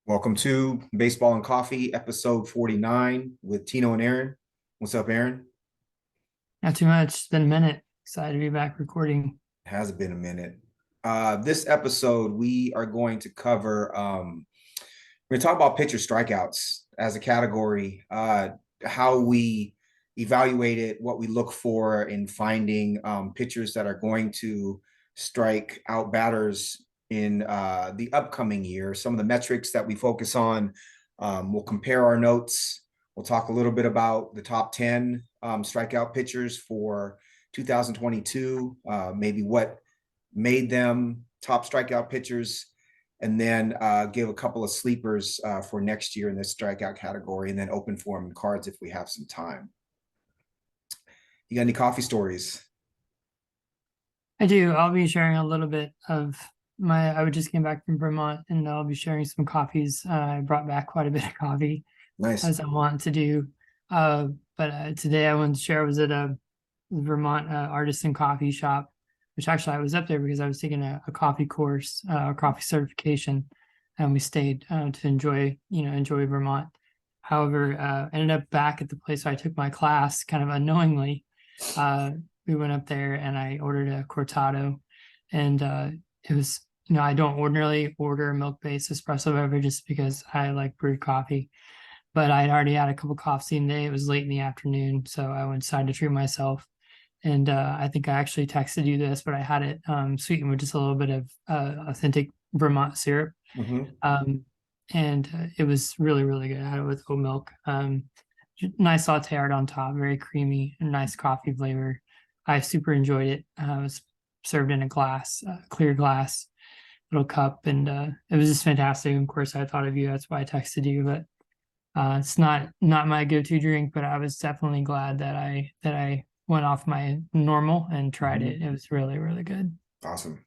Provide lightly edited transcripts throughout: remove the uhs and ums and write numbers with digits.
Welcome to Baseball and Coffee, episode 49 with Tino and Aaron. What's up, Aaron? Not too much. It's been a minute. Excited to be back recording. Has been a minute. This episode, we are going to cover, we're going to talk about pitcher strikeouts as a category, how we evaluate it, what we look for in finding pitchers that are going to strike out batters in the upcoming year, some of the metrics that we focus on. We'll compare our notes. We'll talk a little bit about the top 10 strikeout pitchers for 2022, maybe what made them top strikeout pitchers, and then give a couple of sleepers for next year in this strikeout category, and then open forum cards if we have some time. You got any coffee stories? I do. I'll be sharing a little bit of I just came back from Vermont and I'll be sharing some coffees. I brought back quite a bit of coffee Nice. as I want to do. But today I wanted to share was at a Vermont artisan coffee shop, which actually I was up there because I was taking a coffee course, a coffee certification, and we stayed to enjoy Vermont. However, ended up back at the place where I took my class kind of unknowingly. Uh, we went up there and I ordered a cortado, and it was I don't ordinarily order a milk-based espresso beverage just because I like brewed coffee, but I'd already had a cup of coffee in the day. It was late in the afternoon, so I decided to treat myself. And I think I actually texted you this, but I had it sweetened with just a little bit of authentic Vermont syrup. Mm-hmm. Um, and it was really, really good. I had it with oat milk. Nice latte art on top, very creamy, nice coffee flavor. I super enjoyed it. It was served in a glass, clear glass, little cup, and it was just fantastic. Of course, I thought of you. That's why I texted you. But it's not my go-to drink, but I was definitely glad that I went off my normal and tried Mm-hmm. it. It was really, really good. Awesome.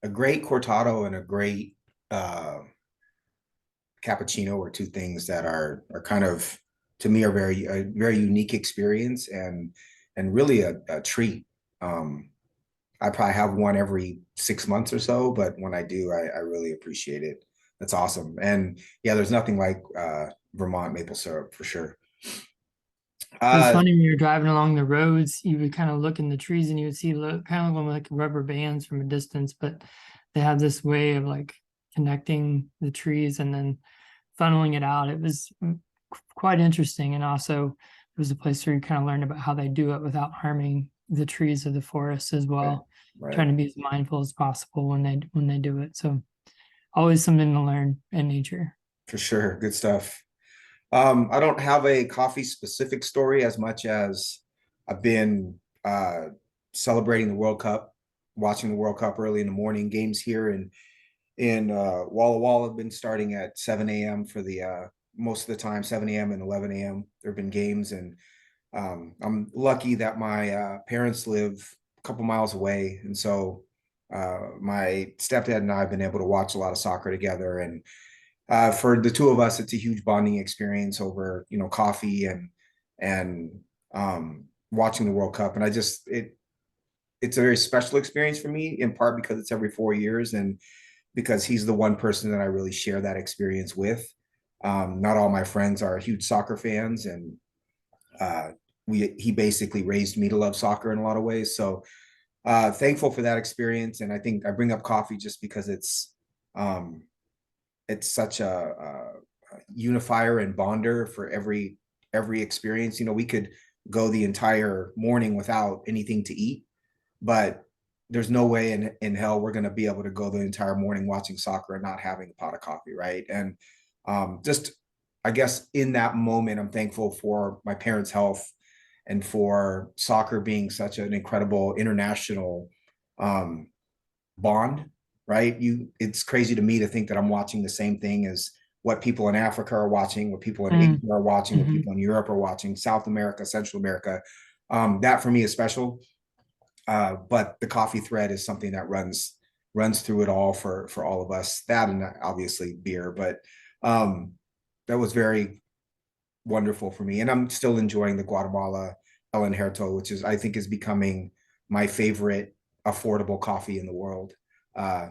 A great cortado and a great cappuccino are two things that are kind of, to me, are a very unique experience and really a treat. Um, I probably have one every 6 months or so, but when I do, I really appreciate it. That's awesome. And yeah, there's nothing like Vermont maple syrup for sure. It was Uh, funny when you were driving along the roads, you would kind of look in the trees and you would see kind of like rubber bands from a distance, but they have this way of like connecting the trees and then funneling it out. It was quite interesting. And also, it was a place where you kind of learned about how they do it without harming the trees of the forest as right, well, right, trying to be as mindful as possible when they do it. So always something to learn in nature. for sure. Good stuff. I don't have a coffee specific story as much as I've been celebrating the World Cup, watching the World Cup early in the morning. Games here in Walla Walla have been starting at 7 a.m. for the most of the time, 7 a.m. and 11 a.m. There have been games, and I'm lucky that my parents live a couple miles away, and so my stepdad and I have been able to watch a lot of soccer together. And for the two of us, it's a huge bonding experience over coffee and watching the World Cup. And it's a very special experience for me, in part because it's every 4 years, and because he's the one person that I really share that experience with. Not all my friends are huge soccer fans, and uh, he basically raised me to love soccer in a lot of ways. So thankful for that experience. And I think I bring up coffee just because um, it's such a unifier and bonder for every experience. We could go the entire morning without anything to eat, but there's no way in hell we're going to be able to go the entire morning watching soccer and not having a pot of coffee, right? And just, I guess, in that moment, I'm thankful for my parents' health and for soccer being such an incredible international um, bond, right? It's crazy to me to think that I'm watching the same thing as what people in Africa are watching, what people in Asia Mm, are watching, what hmm people in Europe are watching, South America, Central America. That for me is special. But the coffee thread is something that runs through it all for all of us. That and obviously beer, but um, that was very wonderful for me. And I'm still enjoying the Guatemala El Injerto, which is, I think, is becoming my favorite affordable coffee in the world. Uh,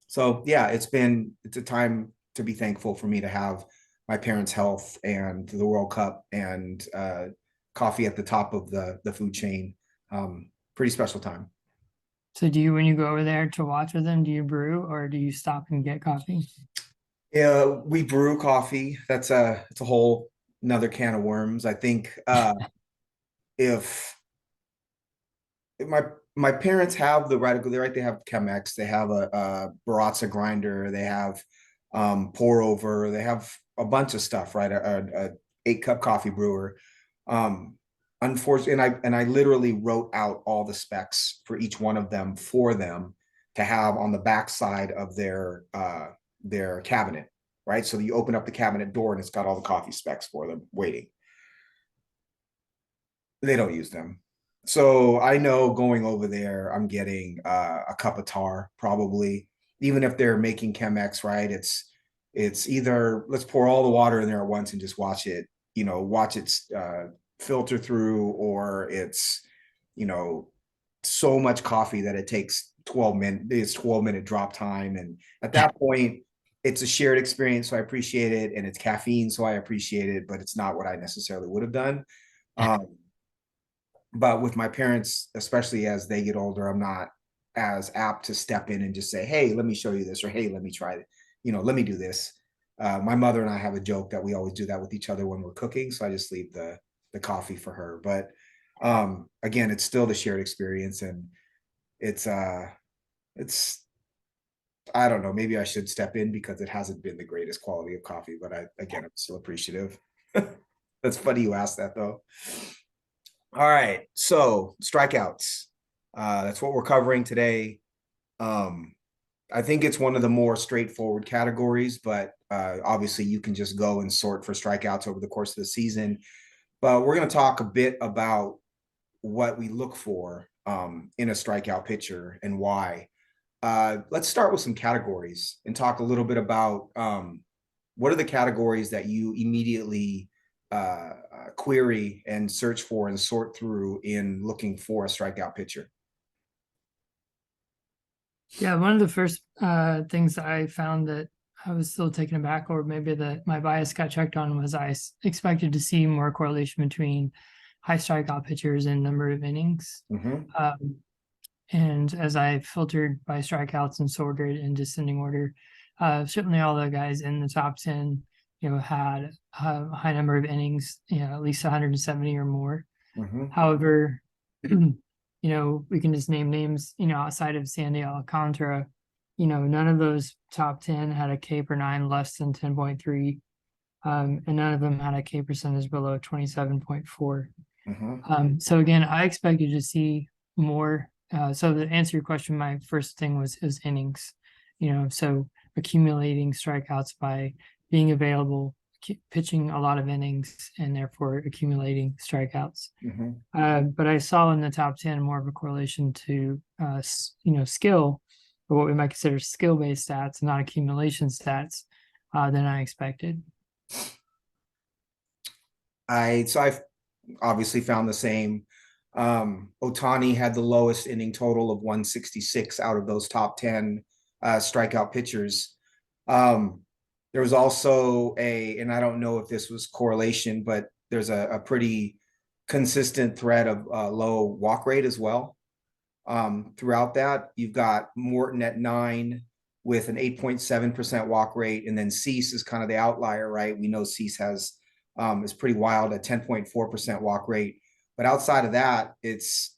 so yeah, it's a time to be thankful for me to have my parents' health and the World Cup and coffee at the top of the food chain. Pretty special time. So do you, when you go over there to watch with them, do you brew or do you stop and get coffee? Yeah, we brew coffee. That's a it's a whole another can of worms. I think if my my parents have the right, they're right. They have Chemex, they have a Baratza grinder, they have pour over, they have a bunch of stuff, right? A 8 cup coffee brewer. Um, Unfortunately, and I literally wrote out all the specs for each one of them for them to have on the back side of their cabinet, right? So you open up the cabinet door and it's got all the coffee specs for them waiting. They don't use them. So I know going over there, I'm getting a cup of tar probably, even if they're making Chemex, right? It's either let's pour all the water in there at once and just watch it, watch it filter through, or it's, you know, so much coffee that it takes 12 minutes, it's 12-minute drop time. And at that point, it's a shared experience. So I appreciate it. And it's caffeine. So I appreciate it, but it's not what I necessarily would have done. Um, but with my parents, especially as they get older, I'm not as apt to step in and just say, hey, let me show you this, or hey, let me try it, let me do this. My mother and I have a joke that we always do that with each other when we're cooking, so I just leave the coffee for her. But again, it's still the shared experience, and it's it's I don't know, maybe I should step in because it hasn't been the greatest quality of coffee, but I'm still appreciative. That's funny you asked that though. All right, so strikeouts. That's what we're covering today. Um, I think it's one of the more straightforward categories, but obviously you can just go and sort for strikeouts over the course of the season. But we're going to talk a bit about what we look for in a strikeout pitcher and why. Let's start with some categories and talk a little bit about what are the categories that you immediately query and search for and sort through in looking for a strikeout pitcher. Yeah, one of the first things that I found that I was still taken aback, or maybe that my bias got checked on, was expected to see more correlation between high strikeout pitchers and number of innings. Mm-hmm. And as I filtered by strikeouts and sorted in descending order, certainly all the guys in the top 10, had a high number of innings, at least 170 or more. Mm-hmm. However, we can just name names, outside of Sandy Alcantara, none of those top 10 had a K per nine less than 10.3. And none of them had a K percentage below 27.4. Mm-hmm. So again, I expected to see more. So to answer your question, my first thing was innings, so accumulating strikeouts by being available, pitching a lot of innings, and therefore accumulating strikeouts. Mm-hmm. But I saw in the top 10 more of a correlation to, skill, or what we might consider skill-based stats, not accumulation stats, than I expected. I've obviously found the same. Otani had the lowest inning total of 166 out of those top 10 strikeout pitchers. There was also and I don't know if this was correlation, but there's a pretty consistent thread of low walk rate as well. Throughout that, you've got Morton at 9 with an 8.7% walk rate, and then Cease is kind of the outlier, right? We know Cease has is pretty wild at 10.4% walk rate. But outside of that, it's,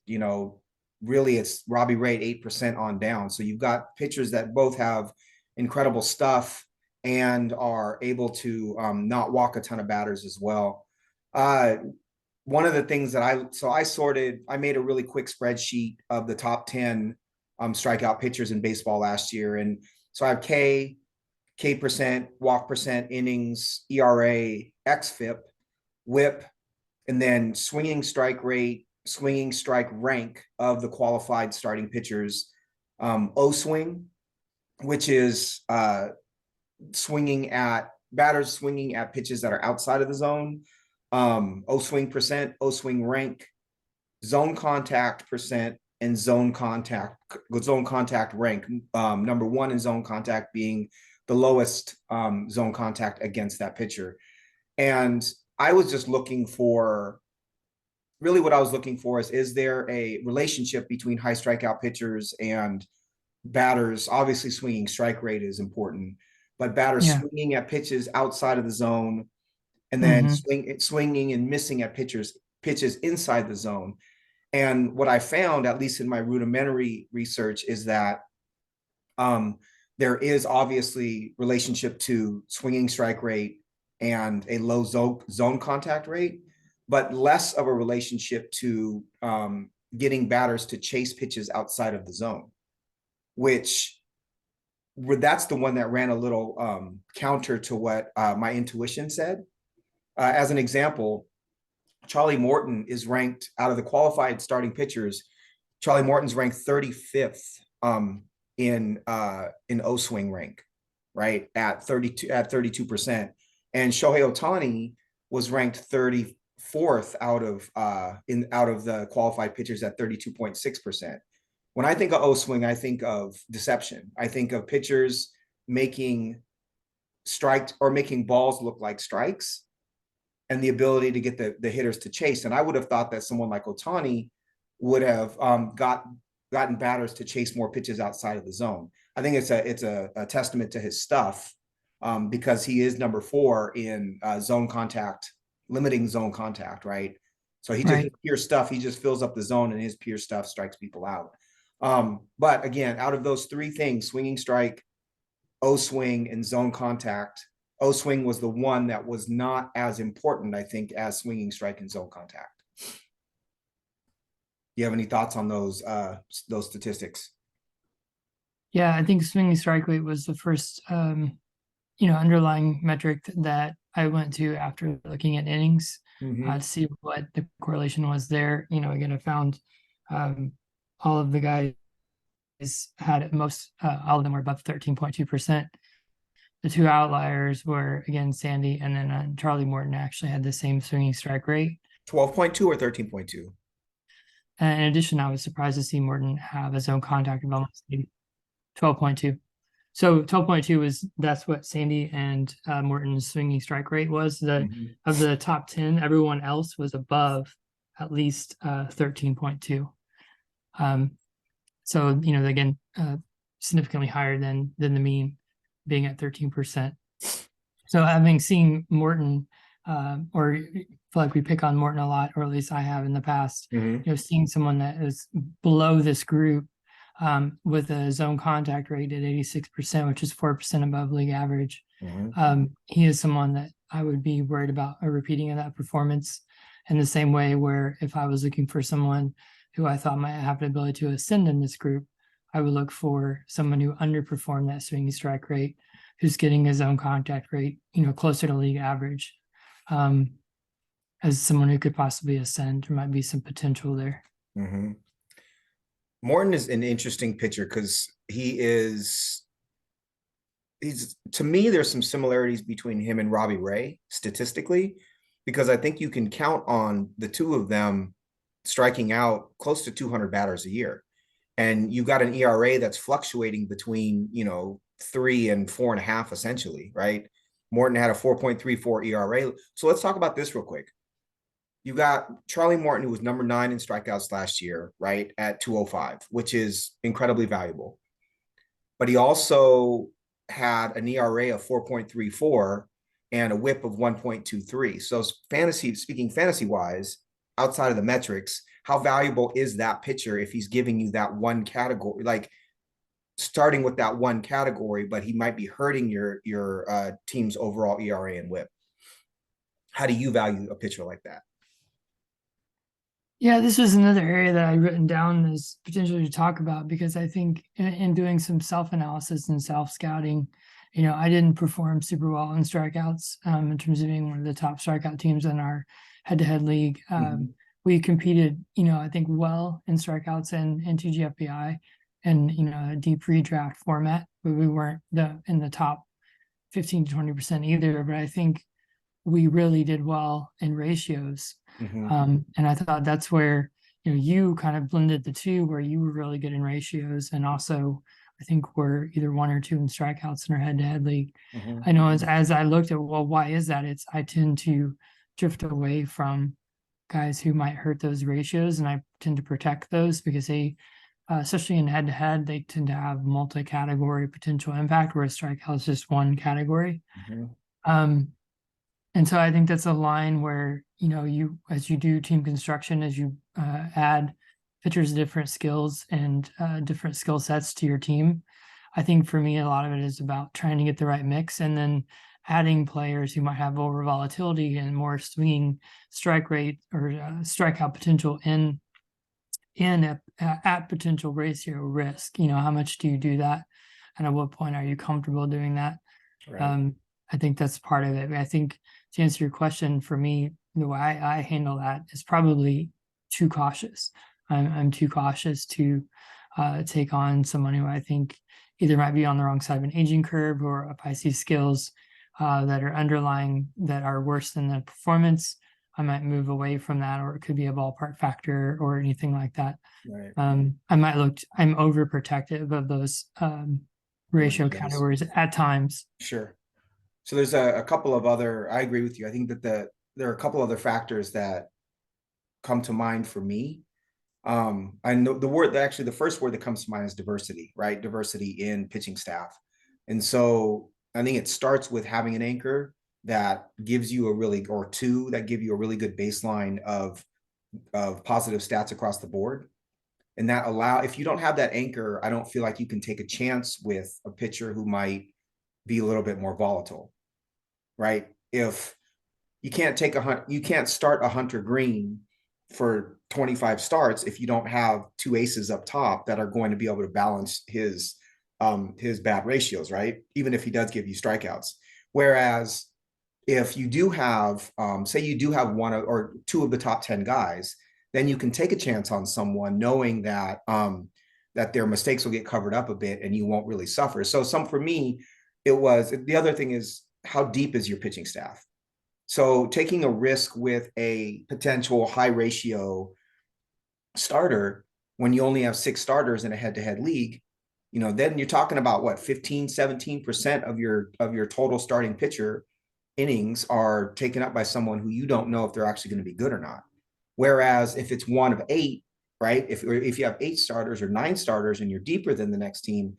really it's Robbie Ray 8% on down. So you've got pitchers that both have incredible stuff and are able to not walk a ton of batters as well. One of the things that I made a really quick spreadsheet of the top 10 strikeout pitchers in baseball last year. And so I have K percent, walk percent, innings, ERA, XFIP, WHIP, and then swinging strike rate, swinging strike rank of the qualified starting pitchers. O swing, which is swinging at batters swinging at pitches that are outside of the zone. O swing percent, O swing rank, zone contact percent, and zone contact rank. Number one in zone contact being the lowest zone contact against that pitcher. And I was just looking for, really what I was looking for is there a relationship between high strikeout pitchers and batters? Obviously, swinging strike rate is important, but batters Yeah. swinging at pitches outside of the zone and then Hmm. swinging and missing at pitches inside the zone. And what I found, at least in my rudimentary research, is that um, there is obviously relationship to swinging strike rate and a low zone contact rate, but less of a relationship to getting batters to chase pitches outside of the zone, which that's the one that ran a little counter to what my intuition said. As an example, Charlie Morton is ranked out of the qualified starting pitchers. Charlie Morton's ranked 35th in O swing rank, right at 32%, and Shohei Ohtani was ranked 34th out of the qualified pitchers at 32.6%. When I think of O swing, I think of deception. I think of pitchers making strikes or making balls look like strikes and the ability to get the hitters to chase. And I would have thought that someone like Ohtani would have gotten batters to chase more pitches outside of the zone. I think it's a testament to his stuff because he is number 4 in zone contact, limiting zone contact, right? So he just, his Right. pure stuff, he just fills up the zone and his pure stuff strikes people out. But again, out of those 3 things, swinging strike, O swing, and zone contact, O swing was the one that was not as important, I think, as swinging strike and zone contact. You have any thoughts on those statistics? Yeah, I think swinging strike rate was the first underlying metric that I went to after looking at innings to see what the correlation was there. Again, I found all of the guys had at most, all of them were above 13.2%. The 2 outliers were, again, Sandy and then Charlie Morton actually had the same swinging strike rate. 12.2 or 13.2? And in addition, I was surprised to see Morton have a zone contact of almost 12.2. So 12.2 that's what Sandy and Morton's swinging strike rate was. Of the top 10, everyone else was above at least 13.2. So again, significantly higher than the mean, being at 13%. So having seen Morton, or feel like we pick on Morton a lot, or at least I have in the past, seeing someone that is below this group with a zone contact rate at 86%, which is 4% above league average. He is someone that I would be worried about a repeating of that performance in the same way where if I was looking for someone who I thought might have the ability to ascend in this group, I would look for someone who underperformed that swinging strike rate, who's getting his own contact rate, closer to league average, as someone who could possibly ascend. There might be some potential there. Morton is an interesting pitcher because he's to me, there's some similarities between him and Robbie Ray statistically, because I think you can count on the 2 of them striking out close to 200 batters a year. And you got an ERA that's fluctuating between, 3 and 4.5, essentially, right? Morton had a 4.34 ERA. So let's talk about this real quick. You got Charlie Morton, who was number 9 in strikeouts last year, right, at 205, which is incredibly valuable. But he also had an ERA of 4.34 and a whip of 1.23. So fantasy wise, outside of the metrics, how valuable is that pitcher if he's giving you that one category, like starting with that one category, but he might be hurting your team's overall ERA and whip? How do you value a pitcher like that? Yeah, this was another area that I written down as potentially to talk about, because I think in doing some self-analysis and self-scouting, I didn't perform super well in strikeouts in terms of being one of the top strikeout teams in our head-to-head league. We competed, I think, well in strikeouts and TGFBI and, a deep redraft format, but we weren't in the top 15 to 20% either. But I think we really did well in ratios. And I thought that's where, you kind of blended the two, where you were really good in ratios and also I think we're either 1 or 2 in strikeouts in our head-to-head league. Mhm. I know as I looked at, well, why is that? I tend to drift away from guys who might hurt those ratios, and I tend to protect those because they, especially in head-to-head, they tend to have multi-category potential impact, whereas strikeout is just one category. Mhm. Um, and so I think that's a line where, you, as you do team construction, as you add pitchers different skills and different skill sets to your team, I think for me, a lot of it is about trying to get the right mix and then adding players who might have over volatility and more swinging strike rate or strikeout potential at potential ratio risk. How much do you do that? And at what point are you comfortable doing that? Right. Um, I think that's part of it. I think to answer your question, for me, the way I handle that is probably too cautious. I'm too cautious to take on someone who I think either might be on the wrong side of an aging curve, or if I see skills that are underlying that are worse than the performance, I might move away from that, or it could be a ballpark factor or anything like that. Right. I'm overprotective of those ratio Ratios. categories at times. Sure. So there's a couple of other, I agree with you. I think that there are a couple other factors that come to mind for me. I know actually the first word that comes to mind is diversity, right? Diversity in pitching staff. And so I think it starts with having an anchor that gives you or two that give you a really good baseline of positive stats across the board. And that if you don't have that anchor, I don't feel like you can take a chance with a pitcher who might be a little bit more volatile, right? If you can't start a Hunter Green for 25 starts if you don't have two aces up top that are going to be able to balance his bad ratios, right? Even if he does give you strikeouts. Whereas if you do have, say you do have one or two of the top 10 guys, then you can take a chance on someone knowing that their mistakes will get covered up a bit and you won't really suffer. So for me, the other thing is, how deep is your pitching staff? So taking a risk with a potential high ratio starter when you only have 6 starters in a head-to-head league, then you're talking about what, 15, 17% of your total starting pitcher innings are taken up by someone who you don't know if they're actually going to be good or not. Whereas if it's one of 8, right? If you have 8 starters or 9 starters and you're deeper than the next team,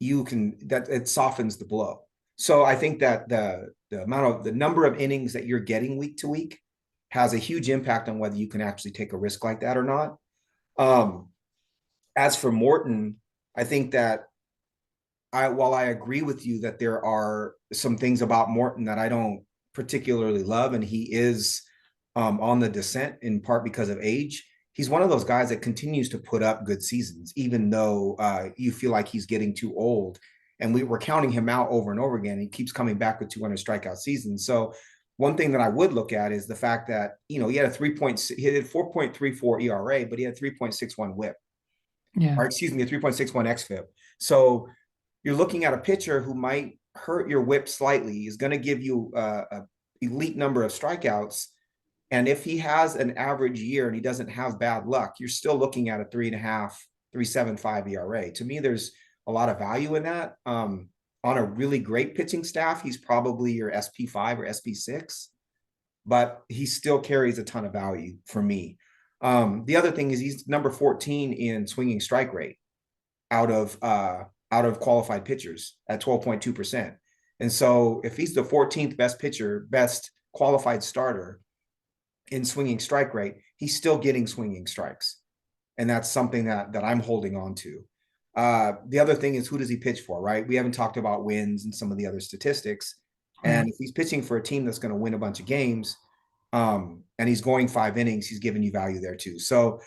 it softens the blow. So I think that the number of innings that you're getting week to week has a huge impact on whether you can actually take a risk like that or not. As for Morton, I think that while I agree with you that there are some things about Morton that I don't particularly love, and he is on the descent in part because of age, he's one of those guys that continues to put up good seasons, even though you feel like he's getting too old. And we're counting him out over and over again. He keeps coming back with 200 strikeout seasons. So one thing that I would look at is the fact that, he had a 4.34 ERA, but he had 3.61 whip, Yeah. or excuse me, a 3.61 xFIP. So you're looking at a pitcher who might hurt your whip slightly, is going to give you a elite number of strikeouts. And if he has an average year and he doesn't have bad luck, you're still looking at a 3.5, 3.75 ERA. To me, there's a lot of value in that. On a really great pitching staff, he's probably your SP5 or SP6, but he still carries a ton of value for me. The other thing is he's number 14 in swinging strike rate out of qualified pitchers at 12.2%. And so if he's the 14th best qualified starter in swinging strike rate, he's still getting swinging strikes. And that's something that I'm holding on to. The other thing is, who does he pitch for, right? We haven't talked about wins and some of the other statistics. Right. And if he's pitching for a team that's going to win a bunch of games, and he's going 5 innings, he's giving you value there too. So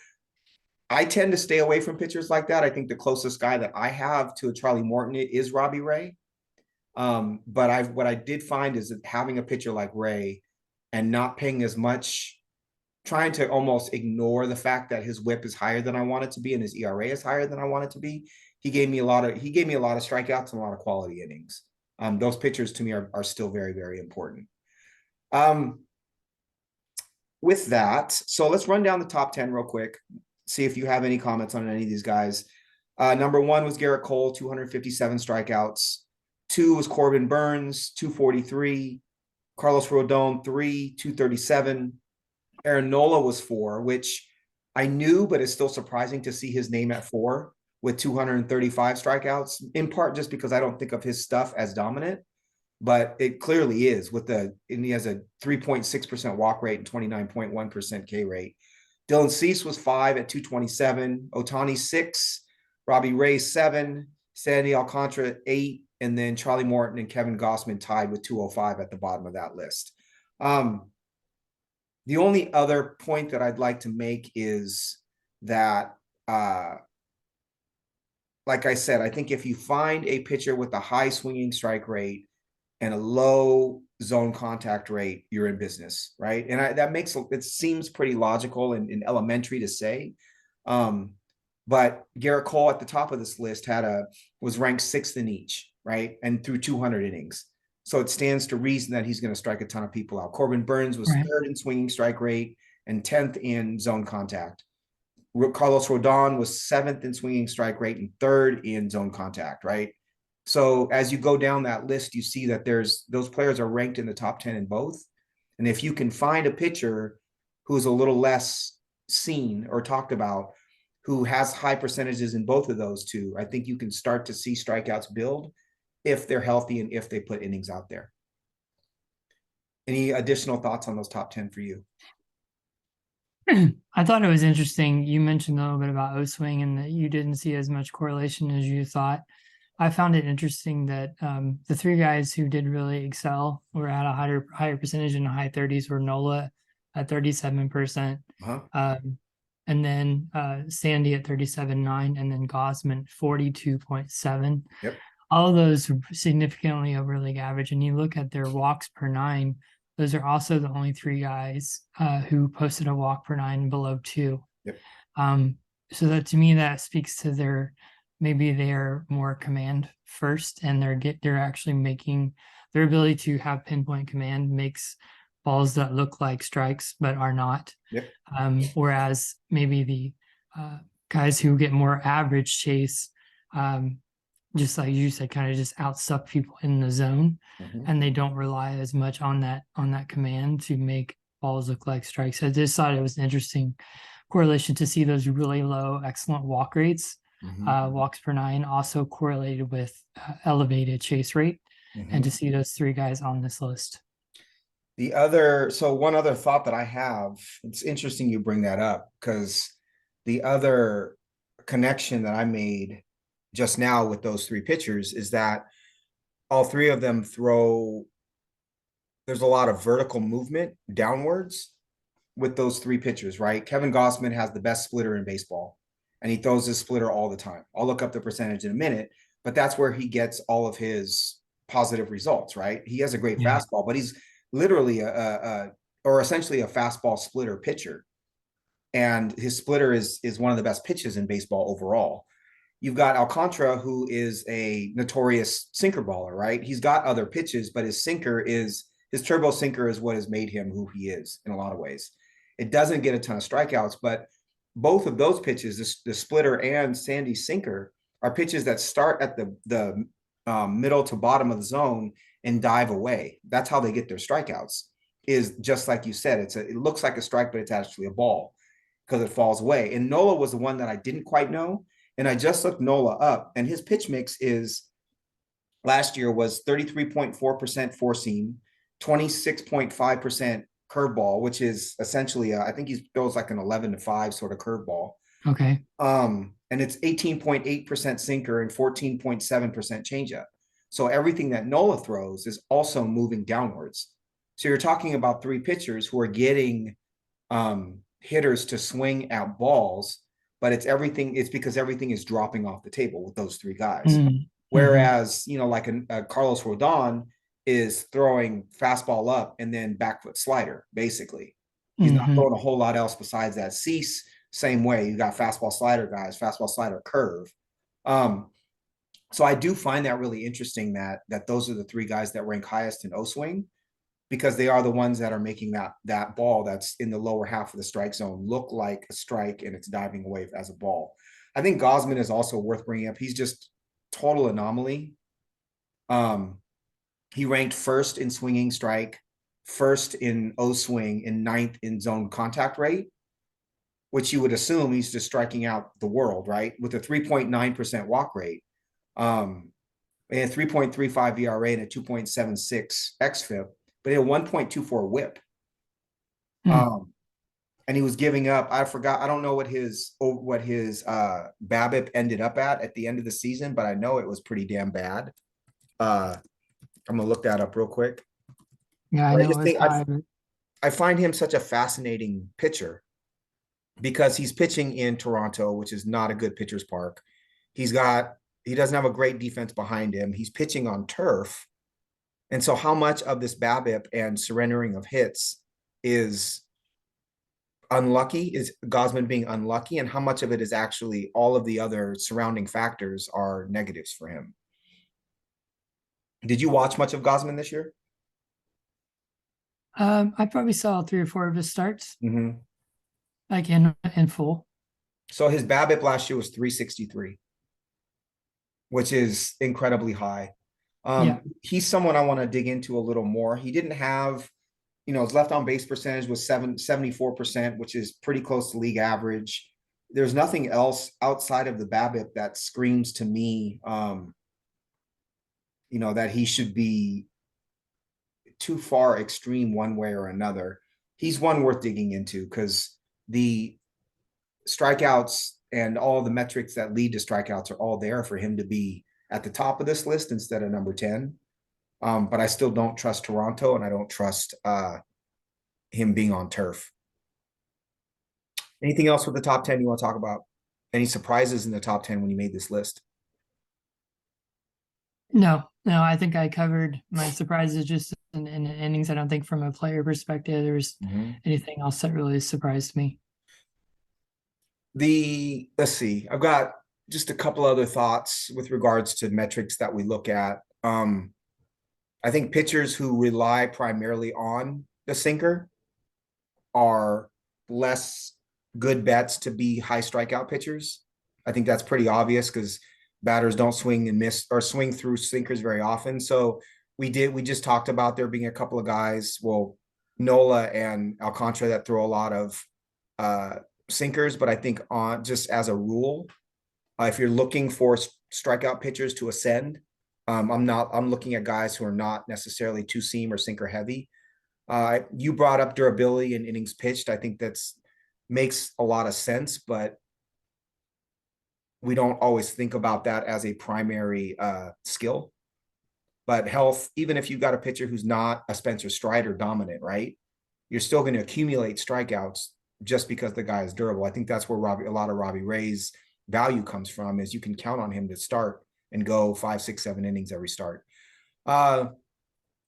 I tend to stay away from pitchers like that. I think the closest guy that I have to a Charlie Morton is Robbie Ray. But what I did find is that having a pitcher like Ray and not paying as much, trying to almost ignore the fact that his whip is higher than I want it to be and his ERA is higher than I want it to be. He gave me a lot of strikeouts and a lot of quality innings. Those pitchers to me are still very, very important. With that, so let's run down the top 10 real quick, see if you have any comments on any of these guys. Number one was Garrett Cole, 257 strikeouts. Two was Corbin Burns, 243. Carlos Rodon, 3, 237. Aaron Nola was 4, which I knew, but it's still surprising to see his name at 4 with 235 strikeouts, in part just because I don't think of his stuff as dominant, but it clearly is and he has a 3.6% walk rate and 29.1% K rate. Dylan Cease was 5 at 227, Otani 6, Robbie Ray 7, Sandy Alcantara 8, and then Charlie Morton and Kevin Gossman tied with 205 at the bottom of that list. The only other point that I'd like to make is that, like I said, I think if you find a pitcher with a high swinging strike rate and a low zone contact rate, you're in business, right? And that makes it seems pretty logical and elementary to say. But Garrett Cole at the top of this list was ranked 6th in each, right? And through 200 innings. So it stands to reason that he's going to strike a ton of people out. Corbin Burns was Right. 3rd in swinging strike rate and 10th in zone contact. Carlos Rodon was 7th in swinging strike rate and 3rd in zone contact, right? So as you go down that list, you see that those players are ranked in the top 10 in both. And if you can find a pitcher who's a little less seen or talked about, who has high percentages in both of those two, I think you can start to see strikeouts build if they're healthy and if they put innings out there. Any additional thoughts on those top 10 for you? I thought it was interesting. You mentioned a little bit about O swing and that you didn't see as much correlation as you thought. I found it interesting that the 3 guys who did really excel were at a higher percentage in the high 30s were Nola at 37%, and then Sandy at 37.9, and then Gossman 42.7. Yep. All of those significantly over league average. And you look at their walks per 9; those are also the only 3 guys who posted a walk per 9 below 2. Yep. So that, to me, that speaks to maybe they're more command first, and they're actually making their ability to have pinpoint command makes balls that look like strikes but are not. Yep. Whereas maybe the guys who get more average chase, just like you said, kind of just outsuck people in the zone, and they don't rely as much on that command to make balls look like strikes. I just thought it was an interesting correlation to see those really low, excellent walk rates. Walks per 9 also correlated with elevated chase rate, and to see those 3 guys on this list. One other thought that I have, it's interesting you bring that up, because the other connection that I made just now with those 3 pitchers is that all 3 of them there's a lot of vertical movement downwards with those 3 pitchers, right? Kevin Gossman has the best splitter in baseball, and he throws his splitter all the time. I'll look up the percentage in a minute, but that's where he gets all of his positive results, right? He has a great fastball, but he's literally essentially a fastball splitter pitcher. And his splitter is one of the best pitches in baseball overall. You've got Alcantara, who is a notorious sinker baller, right? He's got other pitches, but his turbo sinker is what has made him who he is in a lot of ways. It doesn't get a ton of strikeouts, but both of those pitches, the splitter and Sandy's sinker, are pitches that start at the middle to bottom of the zone and dive away. That's how they get their strikeouts, is just like you said, it looks like a strike, but it's actually a ball because it falls away. And Nola was the one that I didn't quite know. And I just looked Nola up, and his pitch mix last year was 33.4% four seam, 26.5% curveball, which is essentially, I think he throws like an 11-5 sort of curveball. Okay. And it's 18.8% sinker and 14.7% changeup. So everything that Nola throws is also moving downwards. So you're talking about 3 pitchers who are getting hitters to swing at balls, but it's because everything is dropping off the table with those 3 guys. Whereas, like a Carlos Rodon is throwing fastball up and then back foot slider, basically. He's not throwing a whole lot else besides that. Cease, same way. You got fastball slider guys, fastball slider curve. So I do find that really interesting that those are the 3 guys that rank highest in O swing, because they are the ones that are making that ball that's in the lower half of the strike zone look like a strike, and it's diving away as a ball. I think Gosman is also worth bringing up. He's just total anomaly. Um, he ranked first in swinging strike, first in O swing, and ninth in zone contact rate, which you would assume he's just striking out the world, right? With a 3.9% walk rate, and a 3.35 ERA and a 2.76 xFIP, but he had a 1.24 whip. Hmm. And he was giving up. I forgot. I don't know what his BABIP ended up at the end of the season, but I know it was pretty damn bad. I'm gonna look that up real quick. Yeah, I But I know just it was think high, but I find him such a fascinating pitcher because he's pitching in Toronto, which is not a good pitcher's park. He's got he doesn't have a great defense behind him. He's pitching on turf. And so how much of this BABIP and surrendering of hits is unlucky, is Gosman being unlucky, and how much of it is actually all of the other surrounding factors are negatives for him? Did you watch much of Gosman this year? I probably saw 3 or 4 of his starts, Mm-hmm. like in full. So his BABIP last year was 363, which is incredibly high. Yeah, He's someone I want to dig into a little more. He didn't have, his left on base percentage was 74%, which is pretty close to league average. There's nothing else outside of the BABIP that screams to me, that he should be too far extreme one way or another. He's one worth digging into because the strikeouts and all the metrics that lead to strikeouts are all there for him to be at the top of this list instead of number 10. But I still don't trust Toronto, and I don't trust him being on turf. Anything else with the top 10 you want to talk about? Any surprises in the top 10 when you made this list? no, I think I covered my surprises just in innings. I don't think from a player perspective there's Mm-hmm. anything else that really surprised me. Let's see, I've got just a couple other thoughts with regards to metrics that we look at. I think pitchers who rely primarily on the sinker are less good bets to be high strikeout pitchers. I think that's pretty obvious because batters don't swing and miss or swing through sinkers very often. So we just talked about there being a couple of guys, well, Nola and Alcantara, that throw a lot of uh, sinkers, but I think on just as a rule, if you're looking for strikeout pitchers to ascend, I'm looking at guys who are not necessarily two seam or sinker heavy. You brought up durability and innings pitched. I think that's makes a lot of sense, but we don't always think about that as a primary skill. But health, even if you've got a pitcher who's not a Spencer Strider dominant, right? You're still going to accumulate strikeouts just because the guy is durable. I think that's where a lot of Robbie Ray's value comes from, is you can count on him to start and go 5, 6, 7 innings every start. A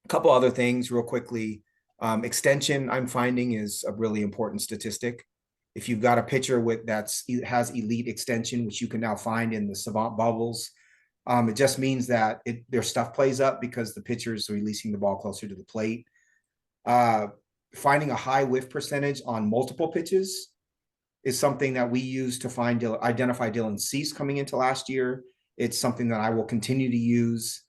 couple other things real quickly. Extension, I'm finding, is a really important statistic. If you've got a pitcher has elite extension, which you can now find in the savant bubbles, it just means that their stuff plays up because the pitchers are releasing the ball closer to the plate. Finding a high whiff percentage on multiple pitches is something that we use to identify Dylan Cease coming into last year. It's something that I will continue to use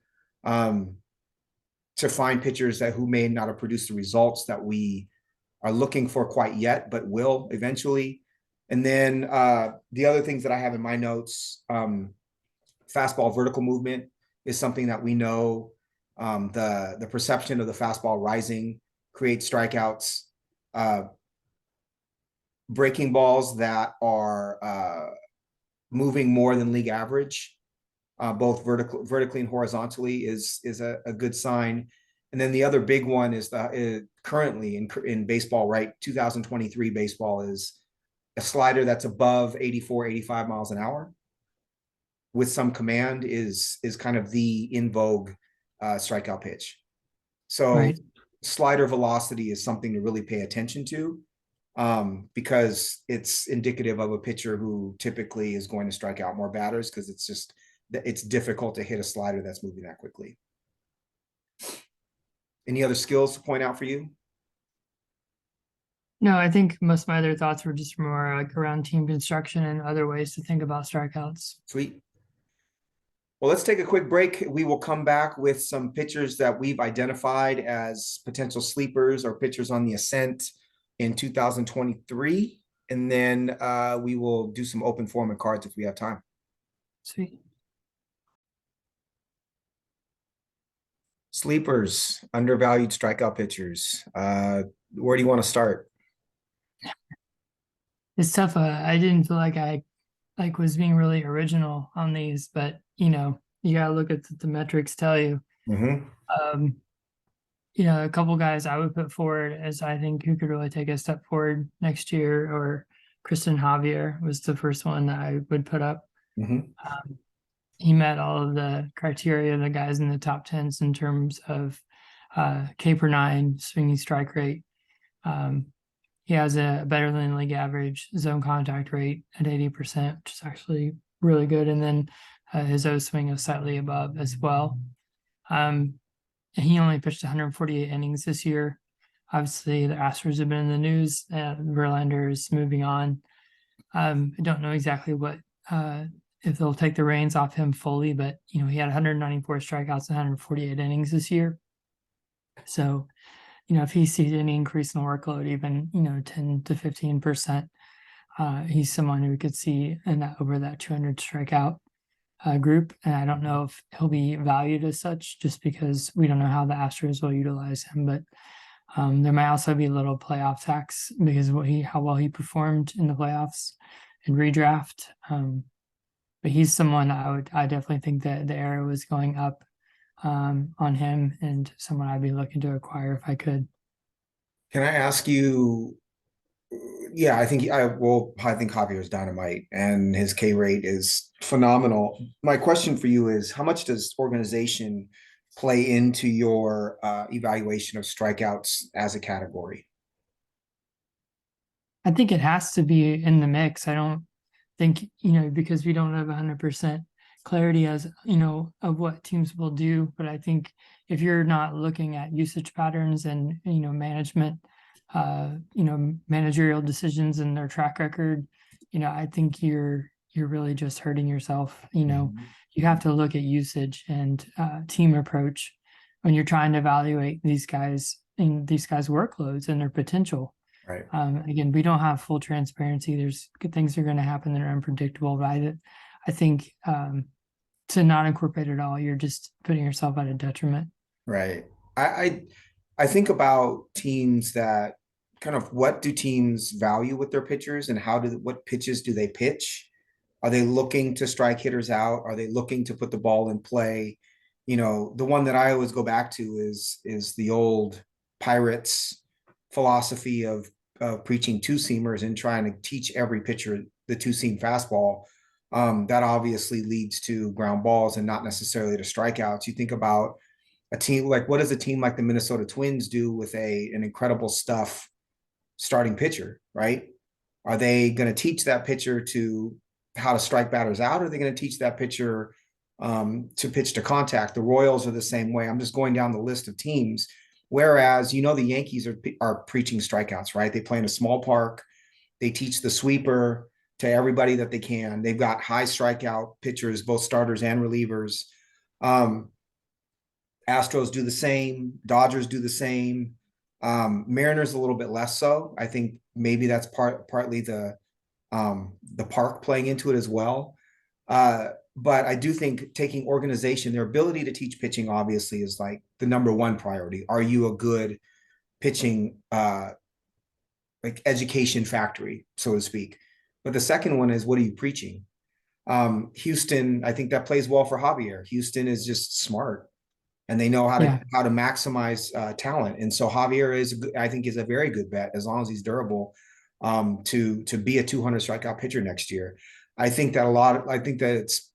to find pitchers who may not have produced the results that we are looking for quite yet, but will eventually. And then the other things that I have in my notes, fastball vertical movement is something that we know. The perception of the fastball rising creates strikeouts. Breaking balls that are moving more than league average, both vertically and horizontally, is a good sign. And then the other big one is currently in baseball, right? 2023 baseball is a slider that's above 84, 85 miles an hour with some command is kind of the in vogue strikeout pitch. So Right. slider velocity is something to really pay attention to, because it's indicative of a pitcher who typically is going to strike out more batters, because it's difficult to hit a slider that's moving that quickly. Any other skills to point out for you? No, I think most of my other thoughts were just more like around team construction and other ways to think about strikeouts. Sweet. Well, let's take a quick break. We will come back with some pitchers that we've identified as potential sleepers or pitchers on the ascent in 2023. And then we will do some open forum and cards if we have time. Sweet. Sleepers, undervalued strikeout pitchers. Where do you want to start? It's tough. I didn't feel like I was being really original on these, but you gotta look at the metrics tell you. Mm-hmm. Um, a couple guys I would put forward as I think who could really take a step forward next year, or Kristen Javier was the first one that I would put up. Mm-hmm. He met all of the criteria of the guys in the top tens in terms of K per nine, swinging strike rate. He has a better than league average zone contact rate at 80%, which is actually really good. And then his O swing is slightly above as well. He only pitched 148 innings this year. Obviously, the Astros have been in the news. Verlander is moving on. I don't know exactly what if they'll take the reins off him fully, but he had 194 strikeouts and 148 innings this year. So, if he sees any increase in the workload, even 10 to 15%, he's someone who we could see in that over that 200 strikeout group. And I don't know if he'll be valued as such, just because we don't know how the Astros will utilize him. But there might also be a little playoff tax because of how well he performed in the playoffs and redraft. But he's someone I definitely think that the arrow is going up on him, and someone I'd be looking to acquire if I could. Can I ask you? Yeah, I think Javier is dynamite and his K rate is phenomenal. My question for you is how much does organization play into your evaluation of strikeouts as a category? I think it has to be in the mix. I don't think, because we don't have 100% clarity as, of what teams will do. But I think if you're not looking at usage patterns and, management, managerial decisions and their track record, I think you're really just hurting yourself. You have to look at usage and team approach when you're trying to evaluate these guys workloads and their potential. Right. Again, we don't have full transparency. There's good things that are going to happen that are unpredictable, but I think to not incorporate it all, you're just putting yourself at a detriment. Right. I I think about teams that kind of what do teams value with their pitchers and what pitches do they pitch? Are they looking to strike hitters out? Are they looking to put the ball in play? The one that I always go back to is the old Pirates philosophy of preaching two seamers and trying to teach every pitcher the two seam fastball. That obviously leads to ground balls and not necessarily to strikeouts. You think about a team like what does a team like the Minnesota Twins do with an incredible stuff starting pitcher, right? Are they going to teach that pitcher to how to strike batters out? Or are they going to teach that pitcher to pitch to contact? The Royals are the same way. I'm just going down the list of teams. Whereas, the Yankees are preaching strikeouts, right? They play in a small park. They teach the sweeper to everybody that they can. They've got high strikeout pitchers, both starters and relievers. Astros do the same. Dodgers do the same. Mariners a little bit less so. I think maybe that's partly the park playing into it as well. But I do think taking organization, their ability to teach pitching obviously is like the number one priority. Are you a good pitching like education factory, so to speak? But the second one is what are you preaching? Houston, I think that plays well for Javier. Houston is just smart and they know Yeah. how to maximize talent. And so Javier I think is a very good bet as long as he's durable to be a 200 strikeout pitcher next year. I think that it's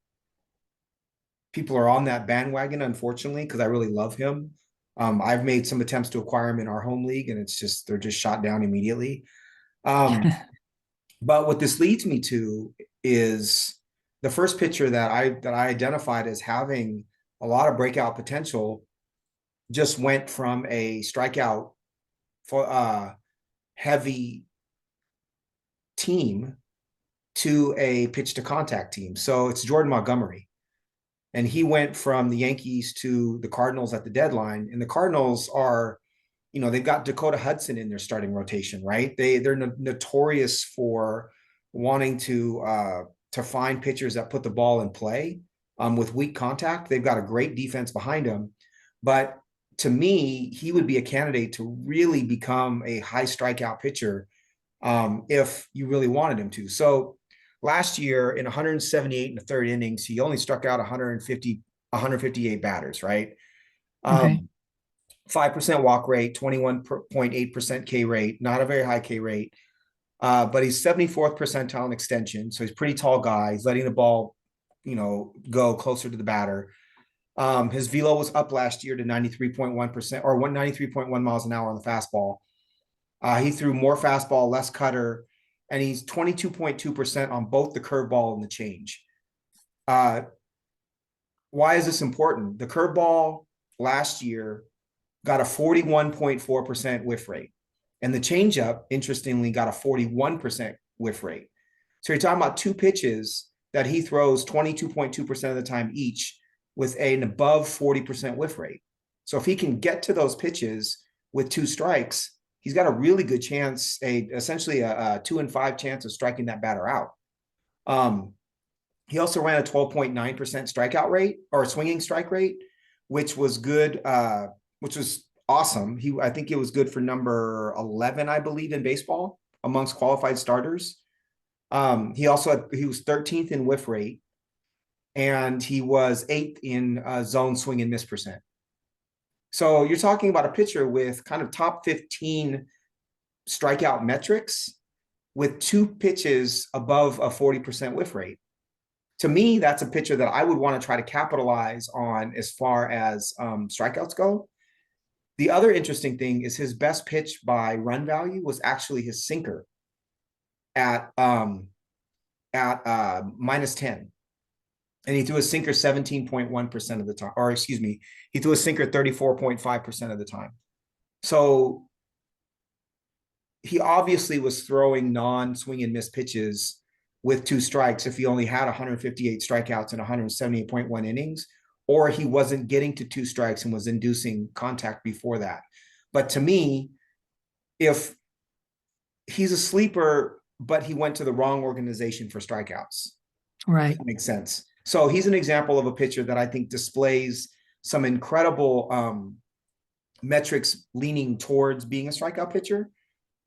people are on that bandwagon, unfortunately, because I really love him. I've made some attempts to acquire him in our home league, and they're just shot down immediately. But what this leads me to is the first pitcher that I identified as having a lot of breakout potential just went from a strikeout for heavy team to a pitch to contact team. So it's Jordan Montgomery. And he went from the Yankees to the Cardinals at the deadline. And the Cardinals are, they've got Dakota Hudson in their starting rotation, right? They're notorious for wanting to find pitchers that put the ball in play with weak contact. They've got a great defense behind him. But to me, he would be a candidate to really become a high strikeout pitcher if you really wanted him to. So last year in 178 in the third innings, he only struck out 158 batters, right? Okay. 5% walk rate, 21.8% K rate, not a very high K rate. But he's 74th percentile in extension. So he's a pretty tall guy. He's letting the ball, go closer to the batter. His velo was up last year to 93.1% or 193.1 miles an hour on the fastball. He threw more fastball, less cutter, and he's 22.2% on both the curveball and the change. Why is this important? The curveball last year got a 41.4% whiff rate. And the changeup, interestingly, got a 41% whiff rate. So you're talking about two pitches that he throws 22.2% of the time each with an above 40% whiff rate. So if he can get to those pitches with two strikes, he's got a really good chance, essentially a 2 in 5 chance of striking that batter out. He also ran a 12.9% strikeout rate or swinging strike rate, which was good, which was awesome. I think it was good for number 11, I believe, in baseball amongst qualified starters. He was 13th in whiff rate, and he was 8th in zone swing and miss percent. So you're talking about a pitcher with kind of top 15 strikeout metrics with two pitches above a 40% whiff rate. To me, that's a pitcher that I would want to try to capitalize on as far as strikeouts go. The other interesting thing is his best pitch by run value was actually his sinker at -10. And he threw a sinker 17.1% of the time, or excuse me, he threw a sinker 34.5% of the time. So he obviously was throwing non-swing and miss pitches with two strikes if he only had 158 strikeouts and 178.1 innings, or he wasn't getting to two strikes and was inducing contact before that. But to me, if he's a sleeper, but he went to the wrong organization for strikeouts, Right. that makes sense. So he's an example of a pitcher that I think displays some incredible metrics leaning towards being a strikeout pitcher,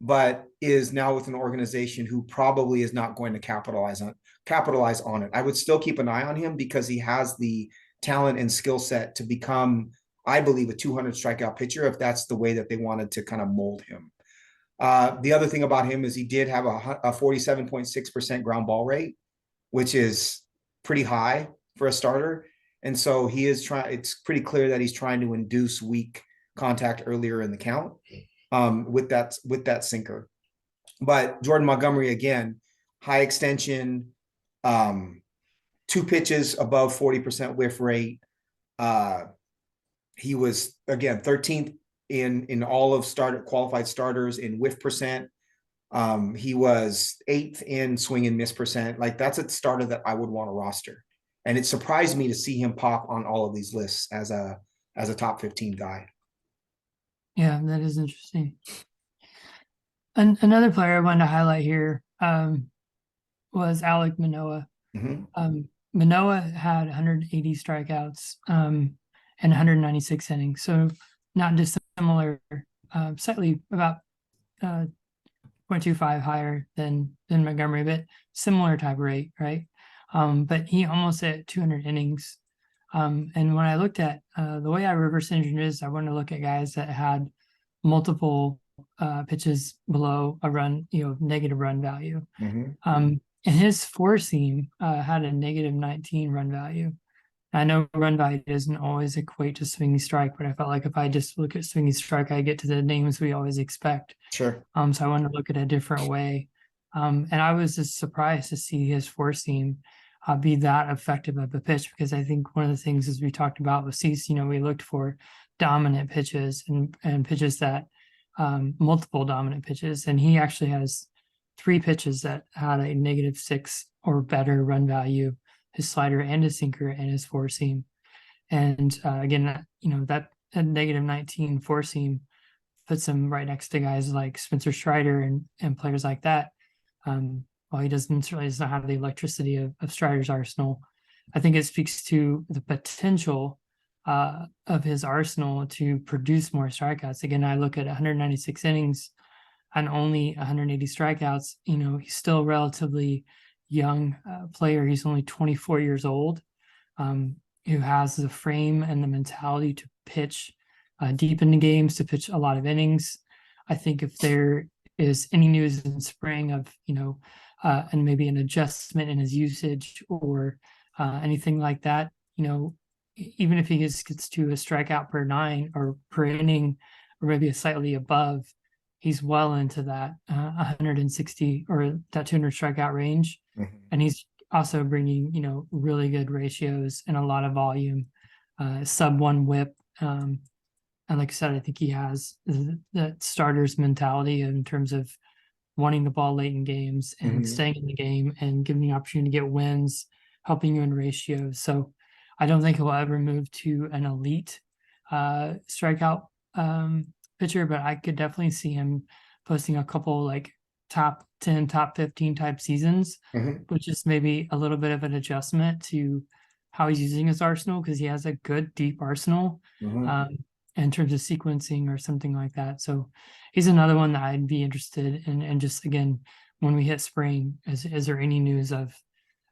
but is now with an organization who probably is not going to capitalize on it. I would still keep an eye on him because he has the talent and skill set to become, I believe, a 200 strikeout pitcher if that's the way that they wanted to kind of mold him. The other thing about him is he did have a 47.6% ground ball rate, which is pretty high for a starter. And so it's pretty clear that he's trying to induce weak contact earlier in the count with that sinker. But Jordan Montgomery, again, high extension, two pitches above 40% whiff rate. He was, again, 13th in all of qualified starters in whiff percent. He was 8th in swing and miss percent. Like, that's a starter that I would want to roster. And it surprised me to see him pop on all of these lists as a top 15 guy. Yeah, that is interesting. Another player I wanted to highlight here was Alek Manoah. Mm-hmm. Manoah had 180 strikeouts and 196 innings. So not dissimilar, slightly about 0.25 higher than Montgomery, but similar type rate, right? But he almost hit 200 innings. And when I looked at the way I reverse engineered this, I wanted to look at guys that had multiple pitches below a run, negative run value. Mm-hmm. And his four seam had a negative 19 run value. I know run value doesn't always equate to swinging strike, but I felt like if I just look at swinging strike, I get to the names we always expect. Sure. So I wanted to look at a different way. And I was just surprised to see his four seam be that effective of a pitch, because I think one of the things, as we talked about with Cease, we looked for dominant pitches and pitches that multiple dominant pitches, and he actually has three pitches that had a -6 or better run value: his slider and his sinker and his four seam. And again, that a -19 four seam puts him right next to guys like Spencer Strider and players like that. While he certainly does not have the electricity of Strider's arsenal, I think it speaks to the potential of his arsenal to produce more strikeouts. Again, I look at 196 innings and only 180 strikeouts. He's still a relatively young player. He's only 24 years old, who has the frame and the mentality to pitch deep into games, to pitch a lot of innings. I think if there is any news in spring of, and maybe an adjustment in his usage or anything like that, even if he gets to a strikeout per nine or per inning, or maybe a slightly above, he's well into that 160 or that 200 strikeout range. Mhm. And he's also bringing, really good ratios and a lot of volume, sub one whip. And like I said, I think he has the starter's mentality in terms of wanting the ball late in games and Mhm. staying in the game and giving the opportunity to get wins, helping you in ratios. So I don't think he'll ever move to an elite strikeout pitcher, but I could definitely see him posting a couple like top 10, top 15 type seasons, Mhm. which is maybe a little bit of an adjustment to how he's using his arsenal, because he has a good deep arsenal Mhm. um, in terms of sequencing or something like that. So he's another one that I'd be interested in. And just again, when we hit spring, is there any news of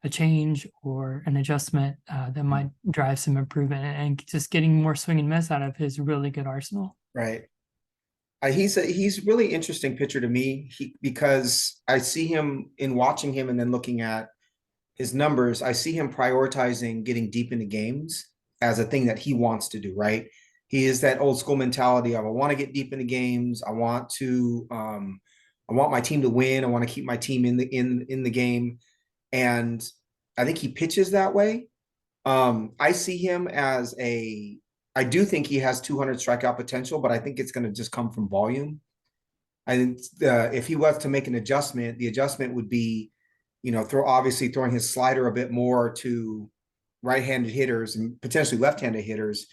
a change or an adjustment that might drive some improvement and just getting more swing and miss out of his really good arsenal? Right. He's really interesting pitcher to me. Because I see him in watching him and then looking at his numbers, I see him prioritizing getting deep into games as a thing that he wants to do, right? He is that old school mentality of I want to get deep into games. I want my team to win. I want to keep my team in the game. And I think he pitches that way. I see him as I do think he has 200 strikeout potential, but I think it's going to just come from volume. I think if he was to make an adjustment, the adjustment would be, throwing his slider a bit more to right-handed hitters and potentially left-handed hitters.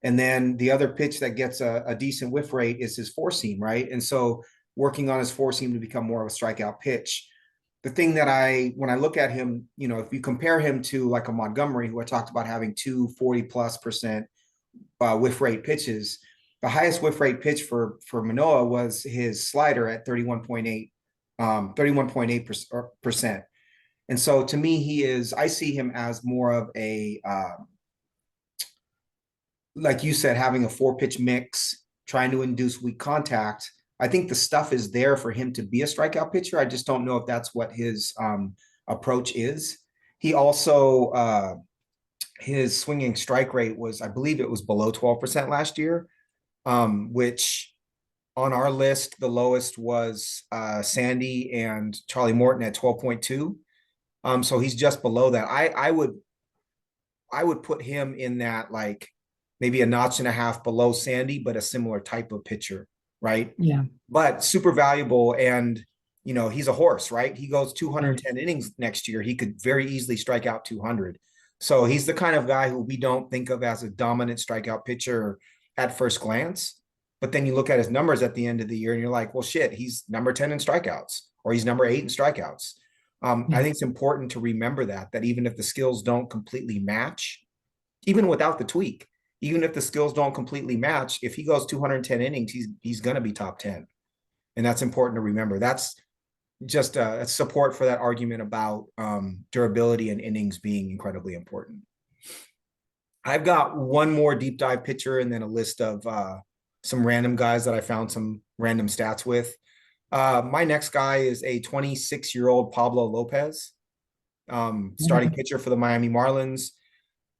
And then the other pitch that gets a decent whiff rate is his four seam, right? And so working on his four seam to become more of a strikeout pitch. The thing that when I look at him, if you compare him to like a Montgomery, who I talked about having 240+% whiff rate pitches, the highest whiff rate pitch for Manoah was his slider at 31.8%. And so to me, I see him as more of a, like you said, having a four pitch mix, trying to induce weak contact. I think the stuff is there for him to be a strikeout pitcher. I just don't know if that's what his approach is. He also, his swinging strike rate was, I believe it was below 12% last year, which on our list, the lowest was Sandy and Charlie Morton at 12.2. So he's just below that. I would put him in that, like, maybe a notch and a half below Sandy, but a similar type of pitcher, right? Yeah. But super valuable. And, he's a horse, right? He goes Right. 210 innings next year. He could very easily strike out 200. So he's the kind of guy who we don't think of as a dominant strikeout pitcher at first glance. But then you look at his numbers at the end of the year and you're like, well, shit, he's number 10 in strikeouts, or he's number 8 in strikeouts. I Yeah. think it's important to remember that even if the skills don't completely match, even without the tweak, even if the skills don't completely match, if he goes 210 innings, he's going to be top 10. And that's important to remember. That's just a support for that argument about durability and innings being incredibly important. I've got one more deep dive pitcher and then a list of some random guys that I found some random stats with. My next guy is a 26-year-old Pablo Lopez, starting pitcher for the Miami Marlins.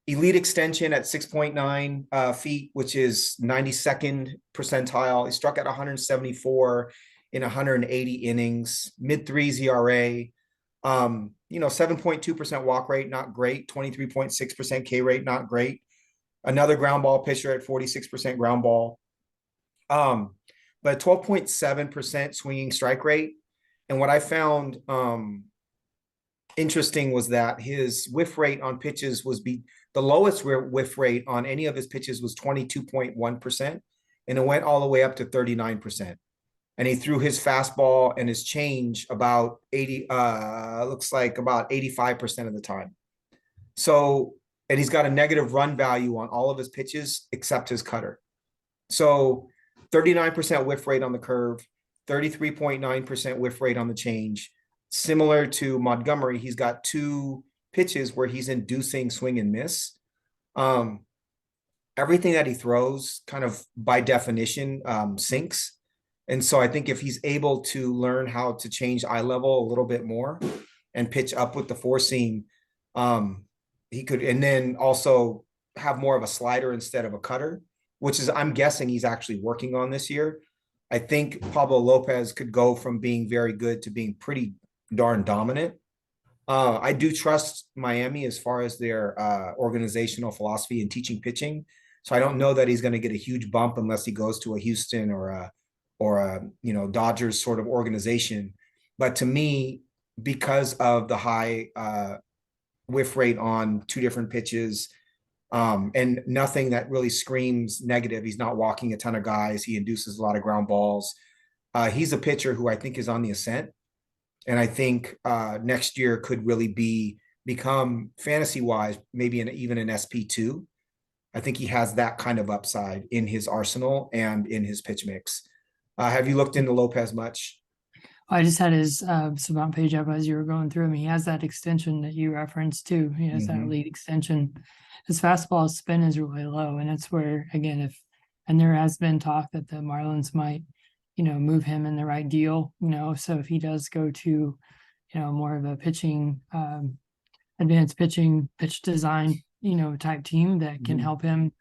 Elite extension at 6.9 feet, which is 92nd percentile. He struck at 174 in 180 innings, mid threes ERA. 7.2% walk rate, not great. 23.6% K rate, not great. Another ground ball pitcher at 46% ground ball. But but 12.7% swinging strike rate. And what I found interesting was that his whiff rate on pitches was the lowest whiff rate on any of his pitches was 22.1%, and it went all the way up to 39%. And he threw his fastball and his change about 80, looks like about 85% of the time. So, and he's got a negative run value on all of his pitches except his cutter. So 39% whiff rate on the curve, 33.9% whiff rate on the change. Similar to Montgomery, he's got two pitches where he's inducing swing and miss. Everything that he throws kind of by definition sinks. And so I think if he's able to learn how to change eye level a little bit more and pitch up with the four seam, he could, and then also have more of a slider instead of a cutter, which is, I'm guessing he's actually working on this year. I think Pablo Lopez could go from being very good to being pretty darn dominant. I do trust Miami as far as their organizational philosophy and teaching pitching. So I don't know that he's going to get a huge bump unless he goes to a Houston or a Dodgers sort of organization. But to me, because of the high whiff rate on two different pitches, and nothing that really screams negative. He's not walking a ton of guys. He induces a lot of ground balls. He's a pitcher who I think is on the ascent. And I think next year could really become fantasy wise, maybe even an SP2. I think he has that kind of upside in his arsenal and in his pitch mix. Have you looked into Lopez much? I just had his Savant page up as you were going through him. He has that extension that you referenced too. He has that lead extension. His fastball spin is really low, and it's where, again, and there has been talk that the Marlins might, move him in the right deal, so if he does go to, more of a pitching, advanced pitch design, type team that can help him,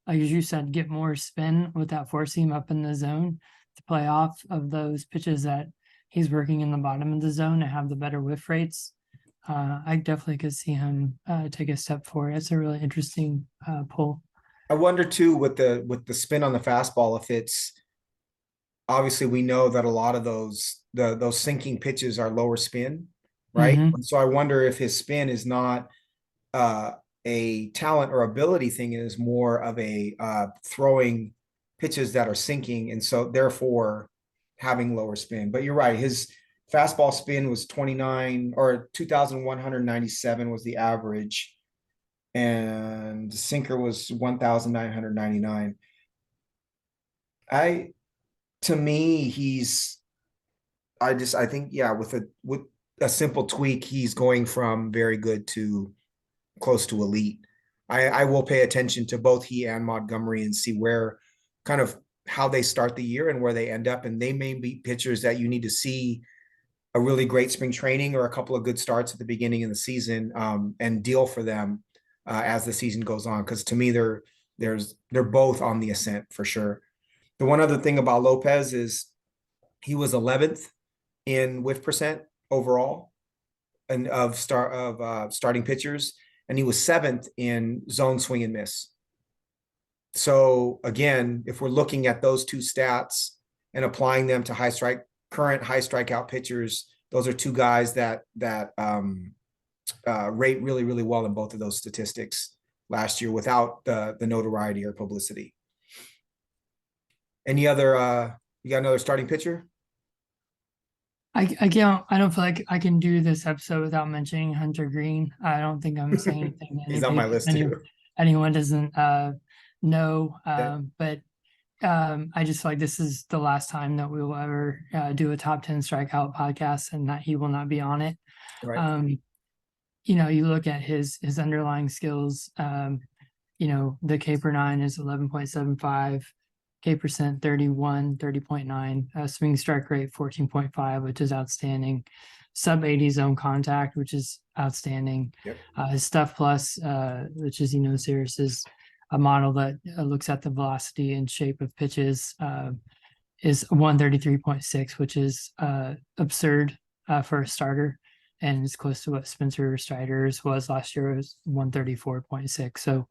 like as you said, get more spin with that four seam up in the zone to play off of those pitches that he's working in the bottom of the zone and have the better whiff rates. I definitely could see him take a step forward. It's a really interesting pull. I wonder too with the spin on the fastball, if it's obviously we know that a lot of those sinking pitches are lower spin, right? So I wonder if his spin is not a talent or ability thing, it is more of a throwing pitches that are sinking, and so therefore having lower spin. But you're right, his fastball spin was 29 or 2,197 was the average, and the sinker was 1,999. To me, I think, yeah, with a simple tweak, he's going from very good to close to elite. I will pay attention to both he and Montgomery and see where kind of how they start the year and where they end up. And they may be pitchers that you need to see a really great spring training or a couple of good starts at the beginning of the season, and deal for them as the season goes on. Because to me, they're both on the ascent for sure. The one other thing about Lopez is he was 11th in whiff percent overall and of starting pitchers, and he was 7th in zone swing and miss. So again, if we're looking at those two stats and applying them to current high strikeout pitchers, those are two guys that rate really, really well in both of those statistics last year without the notoriety or publicity. Any other you got another starting pitcher? I can't. I don't feel like I can do this episode without mentioning Hunter Green. I don't think I'm saying anything. He's on my list too. Anyone doesn't know, Yeah. but I just feel like this is the last time that we will ever do a top 10 strikeout podcast, and that he will not be on it. Right. You look at his underlying skills. The K per 9 is 11.75. K percent 31, 30.9, swing strike rate 14.5, which is outstanding. Sub 80 zone contact, which is outstanding. Yep. His Stuff Plus, which is Sirius is a model that looks at the velocity and shape of pitches, is 133.6, which is absurd for a starter, and it's close to what Spencer Strider's was last year. It was 134.6. So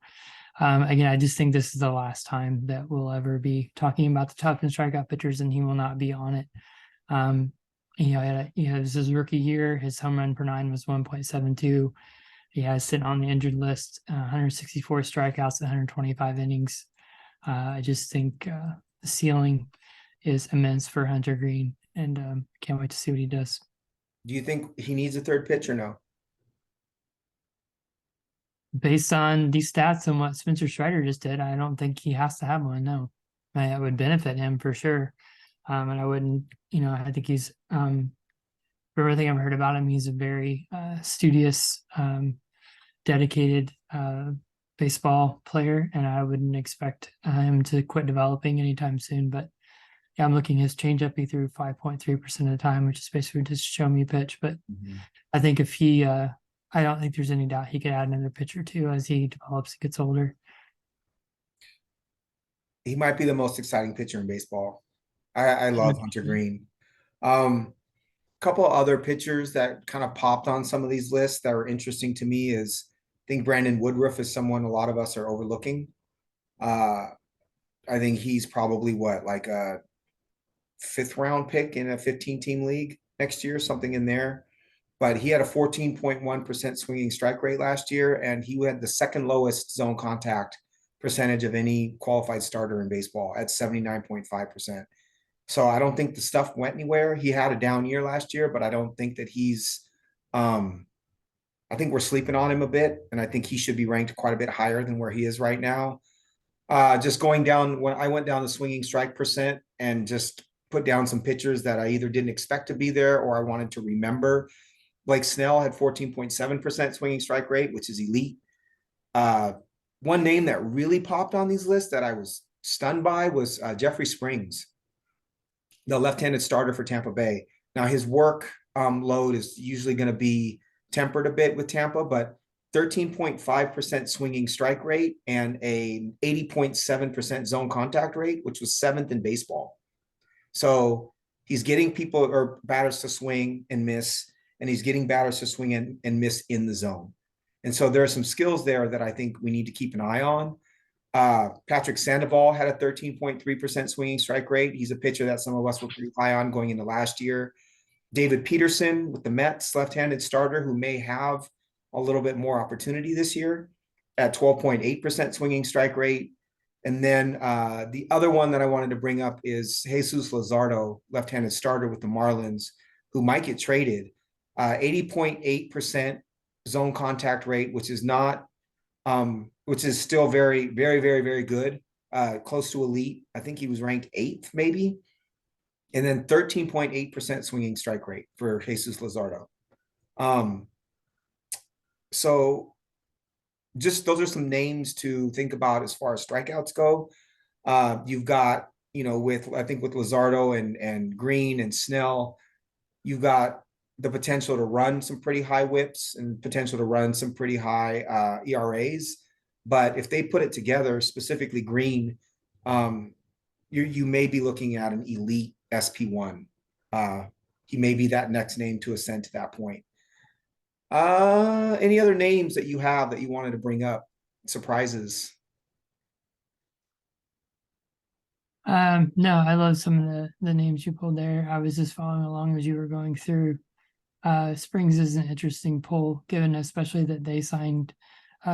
Again, I just think this is the last time that we'll ever be talking about the top 10 strikeout pitchers, and he will not be on it. This is his rookie year. His home run per nine was 1.72. He has sitting on the injured list, 164 strikeouts, 125 innings. I just think the ceiling is immense for Hunter Green, and can't wait to see what he does. Do you think he needs a third pitch or no? Based on these stats and what Spencer Strider just did, I don't think he has to have one. No, it would benefit him for sure. And I wouldn't, I think he's, from everything I've heard about him, he's a very studious, dedicated baseball player, and I wouldn't expect him to quit developing anytime soon. But yeah, I'm looking his changeup. He threw 5.3% of the time, which is basically just show me pitch. But I think if he, I don't think there's any doubt he could add another pitch or two as he develops and gets older. He might be the most exciting pitcher in baseball. I love Hunter Green. Couple other pitchers that kind of popped on some of these lists that were interesting to me is I think Brandon Woodruff is someone a lot of us are overlooking. I think he's probably like a 5th round pick in a 15-team league next year, something in there. But he had a 14.1% swinging strike rate last year, and he had the second lowest zone contact percentage of any qualified starter in baseball at 79.5%. So I don't think the stuff went anywhere. He had a down year last year, but I don't think that I think we're sleeping on him a bit, and I think he should be ranked quite a bit higher than where he is right now. Just going down, when I went down the swinging strike percent and just put down some pitchers that I either didn't expect to be there or I wanted to remember. Blake Snell had 14.7% swinging strike rate, which is elite. One name that really popped on these lists that I was stunned by was Jeffrey Springs, the left-handed starter for Tampa Bay. Now his work load is usually going to be tempered a bit with Tampa, but 13.5% swinging strike rate and a 80.7% zone contact rate, which was 7th in baseball. So he's getting people or batters to swing and miss, and he's getting batters to swing and miss in the zone. And so there are some skills there that I think we need to keep an eye on. Patrick Sandoval had a 13.3% swinging strike rate. He's a pitcher that some of us were pretty high on going into last year. David Peterson with the Mets, left-handed starter who may have a little bit more opportunity this year at 12.8% swinging strike rate. And then the other one that I wanted to bring up is Jesus Luzardo, left-handed starter with the Marlins, who might get traded. 80.8% zone contact rate, which is not, which is still very, very, very, very good, close to elite. I think he was ranked 8th, maybe. And then 13.8% swinging strike rate for Jesus Luzardo. So just those are some names to think about as far as strikeouts go. You've got, with Luzardo and Green and Snell, you've got the potential to run some pretty high whips and potential to run some pretty high ERAs. But if they put it together, specifically Green, you may be looking at an elite SP1. He may be that next name to ascend to that point. Any other names that you have that you wanted to bring up? Surprises? No, I love some of the names you pulled there. I was just following along as you were going through. Springs is an interesting pull, given especially that they signed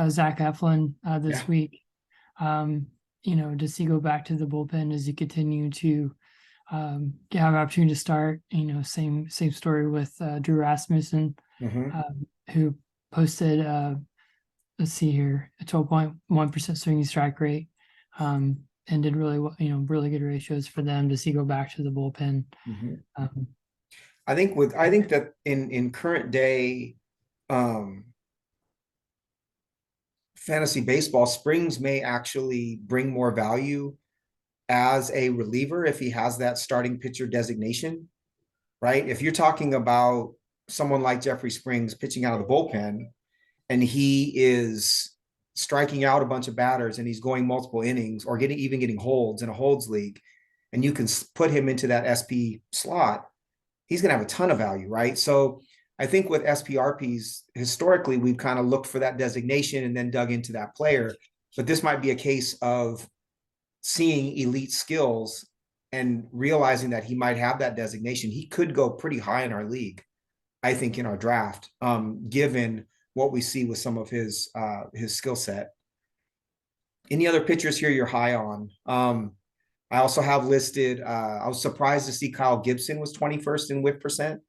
Zach Eflin this week. Does he go back to the bullpen as he continue to have an opportunity to start? Same story with Drew Rasmussen, who posted let's see here, a 12.1% swinging strike rate, and did really well, really good ratios for them. Does he go back to the bullpen? I think that in current day fantasy baseball, Springs may actually bring more value as a reliever if he has that starting pitcher designation, right? If you're talking about someone like Jeffrey Springs pitching out of the bullpen and he is striking out a bunch of batters and he's going multiple innings or getting holds in a holds league, and you can put him into that SP slot, he's going to have a ton of value, right? So I think with SPRPs, historically, we've kind of looked for that designation and then dug into that player. but this might be a case of seeing elite skills and realizing that he might have that designation. He could go pretty high in our league, I think, in our draft, given what we see with some of his skill set. Any other pitchers here you're high on? I also have listed. I was surprised to see Kyle Gibson was 21st in whip percent.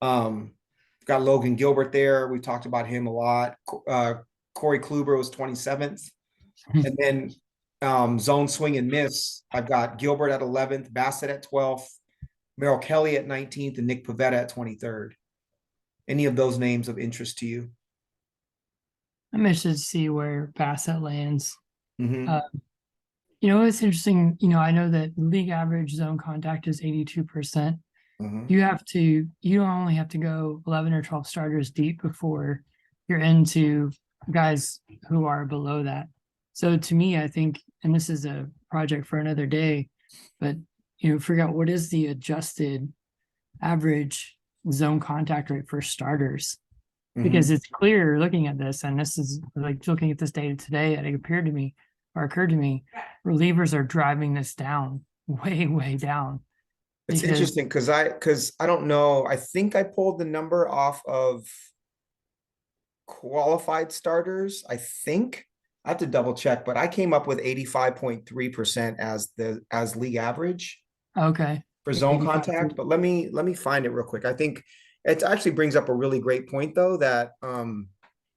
Got Logan Gilbert there. We talked about him a lot. Corey Kluber was 27th. And then zone swing and miss, I've got Gilbert at 11th, Bassett at 12th, Merrill Kelly at 19th, and Nick Pivetta at 23rd. Any of those names of interest to you? I'm interested to see where Bassett lands. Mm-hmm. It's interesting. I know that league average zone contact is 82%. Mm-hmm. You don't only have to go 11 or 12 starters deep before you're into guys who are below that. So to me, I think, and this is a project for another day, but figure out what is the adjusted average zone contact rate for starters. Because it's clear looking at this, and this is like looking at this data today, it occurred to me, relievers are driving this down, way, way down. It's interesting because I don't know. I think I pulled the number off of qualified starters. I think I have to double check, but I came up with 85.3% as league average. Okay. For zone contact, but let me find it real quick. I think it actually brings up a really great point though, that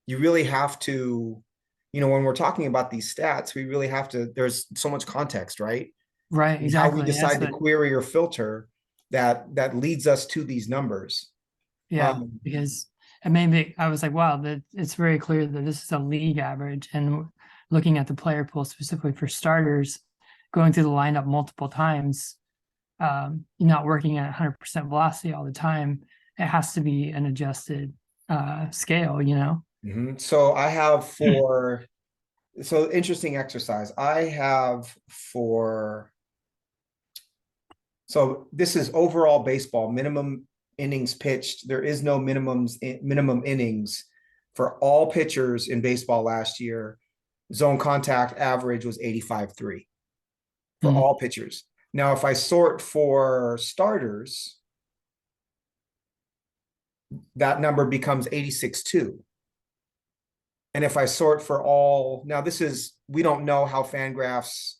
you really have to, when we're talking about these stats, we really have to, there's so much context, right? Right, And exactly. how we decide to query or filter that leads us to these numbers. Yeah, because it made me, I was like, wow, it's very clear that this is a league average. And looking at the player pool specifically for starters, going through the lineup multiple times, you're not working at 100% velocity all the time. It has to be an adjusted scale, So I have so interesting exercise. I have so this is overall baseball, minimum innings pitched. There is no minimum innings for all pitchers in baseball last year. Zone contact average was 85.3 for all pitchers. Now, if I sort for starters, that number becomes 86.2. And if I sort for all, now we don't know how Fangraphs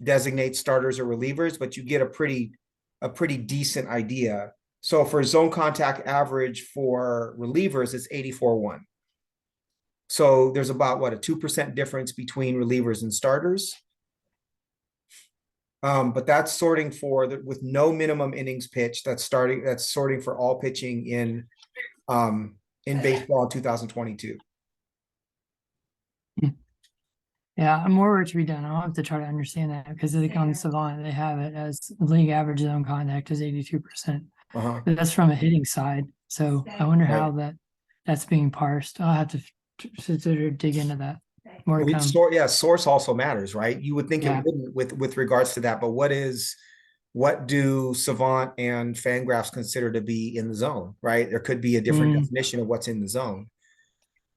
designate starters or relievers, but you get a pretty decent idea. So for zone contact average for relievers, it's 84.1. So there's about a 2% difference between relievers and starters. But that's sorting with no minimum innings pitched. That's sorting for all pitching in baseball in 2022. Yeah, I'm more worried to be done. I'll have to try to understand that because I think on Savant they have it as league average zone contact is 82%. But that's from a hitting side. So I wonder how that's being parsed. I'll have to dig into that. More to come. Source also matters, right? You would think it wouldn't with regards to that, but what do Savant and Fangraphs consider to be in the zone, right? There could be a different definition of what's in the zone.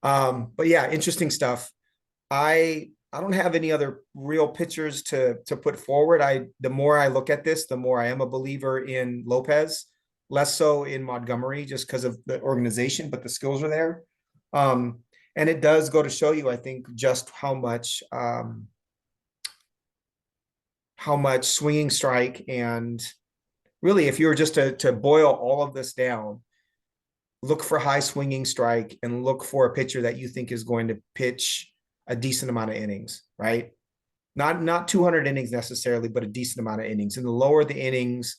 But yeah, interesting stuff. I don't have any other real pitchers to put forward. The more I look at this, the more I am a believer in Lopez, less so in Montgomery, just because of the organization, but the skills are there. And it does go to show you, I think, just how much swinging strike, and really, if you were just to boil all of this down, look for high swinging strike and look for a pitcher that you think is going to pitch a decent amount of innings, right? Not 200 innings necessarily, but a decent amount of innings. And the lower the innings,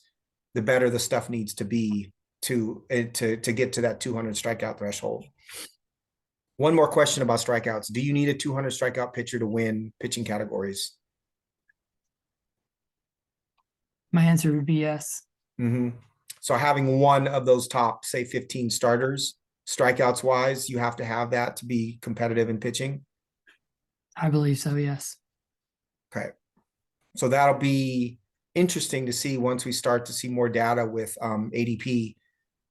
the better the stuff needs to be to get to that 200 strikeout threshold. One more question about strikeouts. Do you need a 200 strikeout pitcher to win pitching categories? My answer would be yes. So having one of those top, say, 15 starters, strikeouts wise, you have to have that to be competitive in pitching? I believe so, yes. Okay. So that'll be interesting to see once we start to see more data with ADP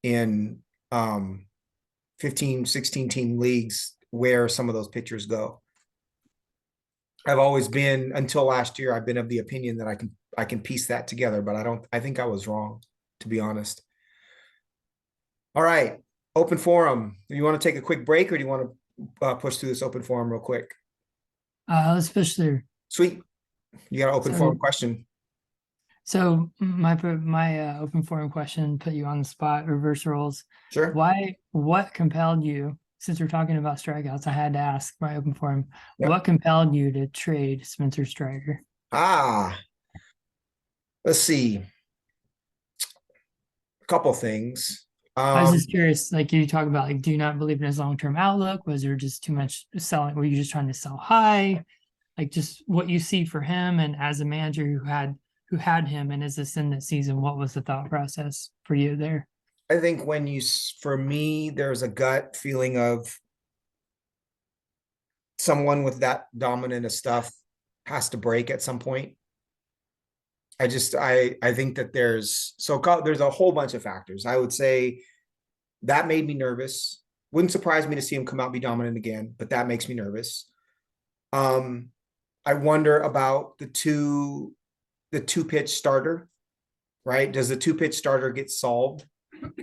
in 15, 16 team leagues, where some of those pitchers go. I've always been, until last year, I've been of the opinion that I can piece that together, but I think I was wrong, to be honest. All right, open forum. Do you want to take a quick break or do you want to push through this open forum real quick? Let's push through. Sweet. You got an open forum So, question. my open forum question put you on the spot, reverse roles. Sure. What compelled you, since we're talking about strikeouts, I had to ask my open forum, Yep. what compelled you to trade Spencer Strider? Ah, let's see. A couple things. I was Um, just curious, like you talk about like do you not believe in his long-term outlook? Was there just too much selling? Were you just trying to sell high? Like just what you see for him and as a manager who had him and is this in this season, what was the thought process for you there? I think for me, there's a gut feeling of someone with that dominant of stuff has to break at some point. I think that there's a whole bunch of factors. I would say that made me nervous. Wouldn't surprise me to see him come out and be dominant again, but that makes me nervous. Um, I wonder about the two pitch starter, right? Does the two pitch starter get solved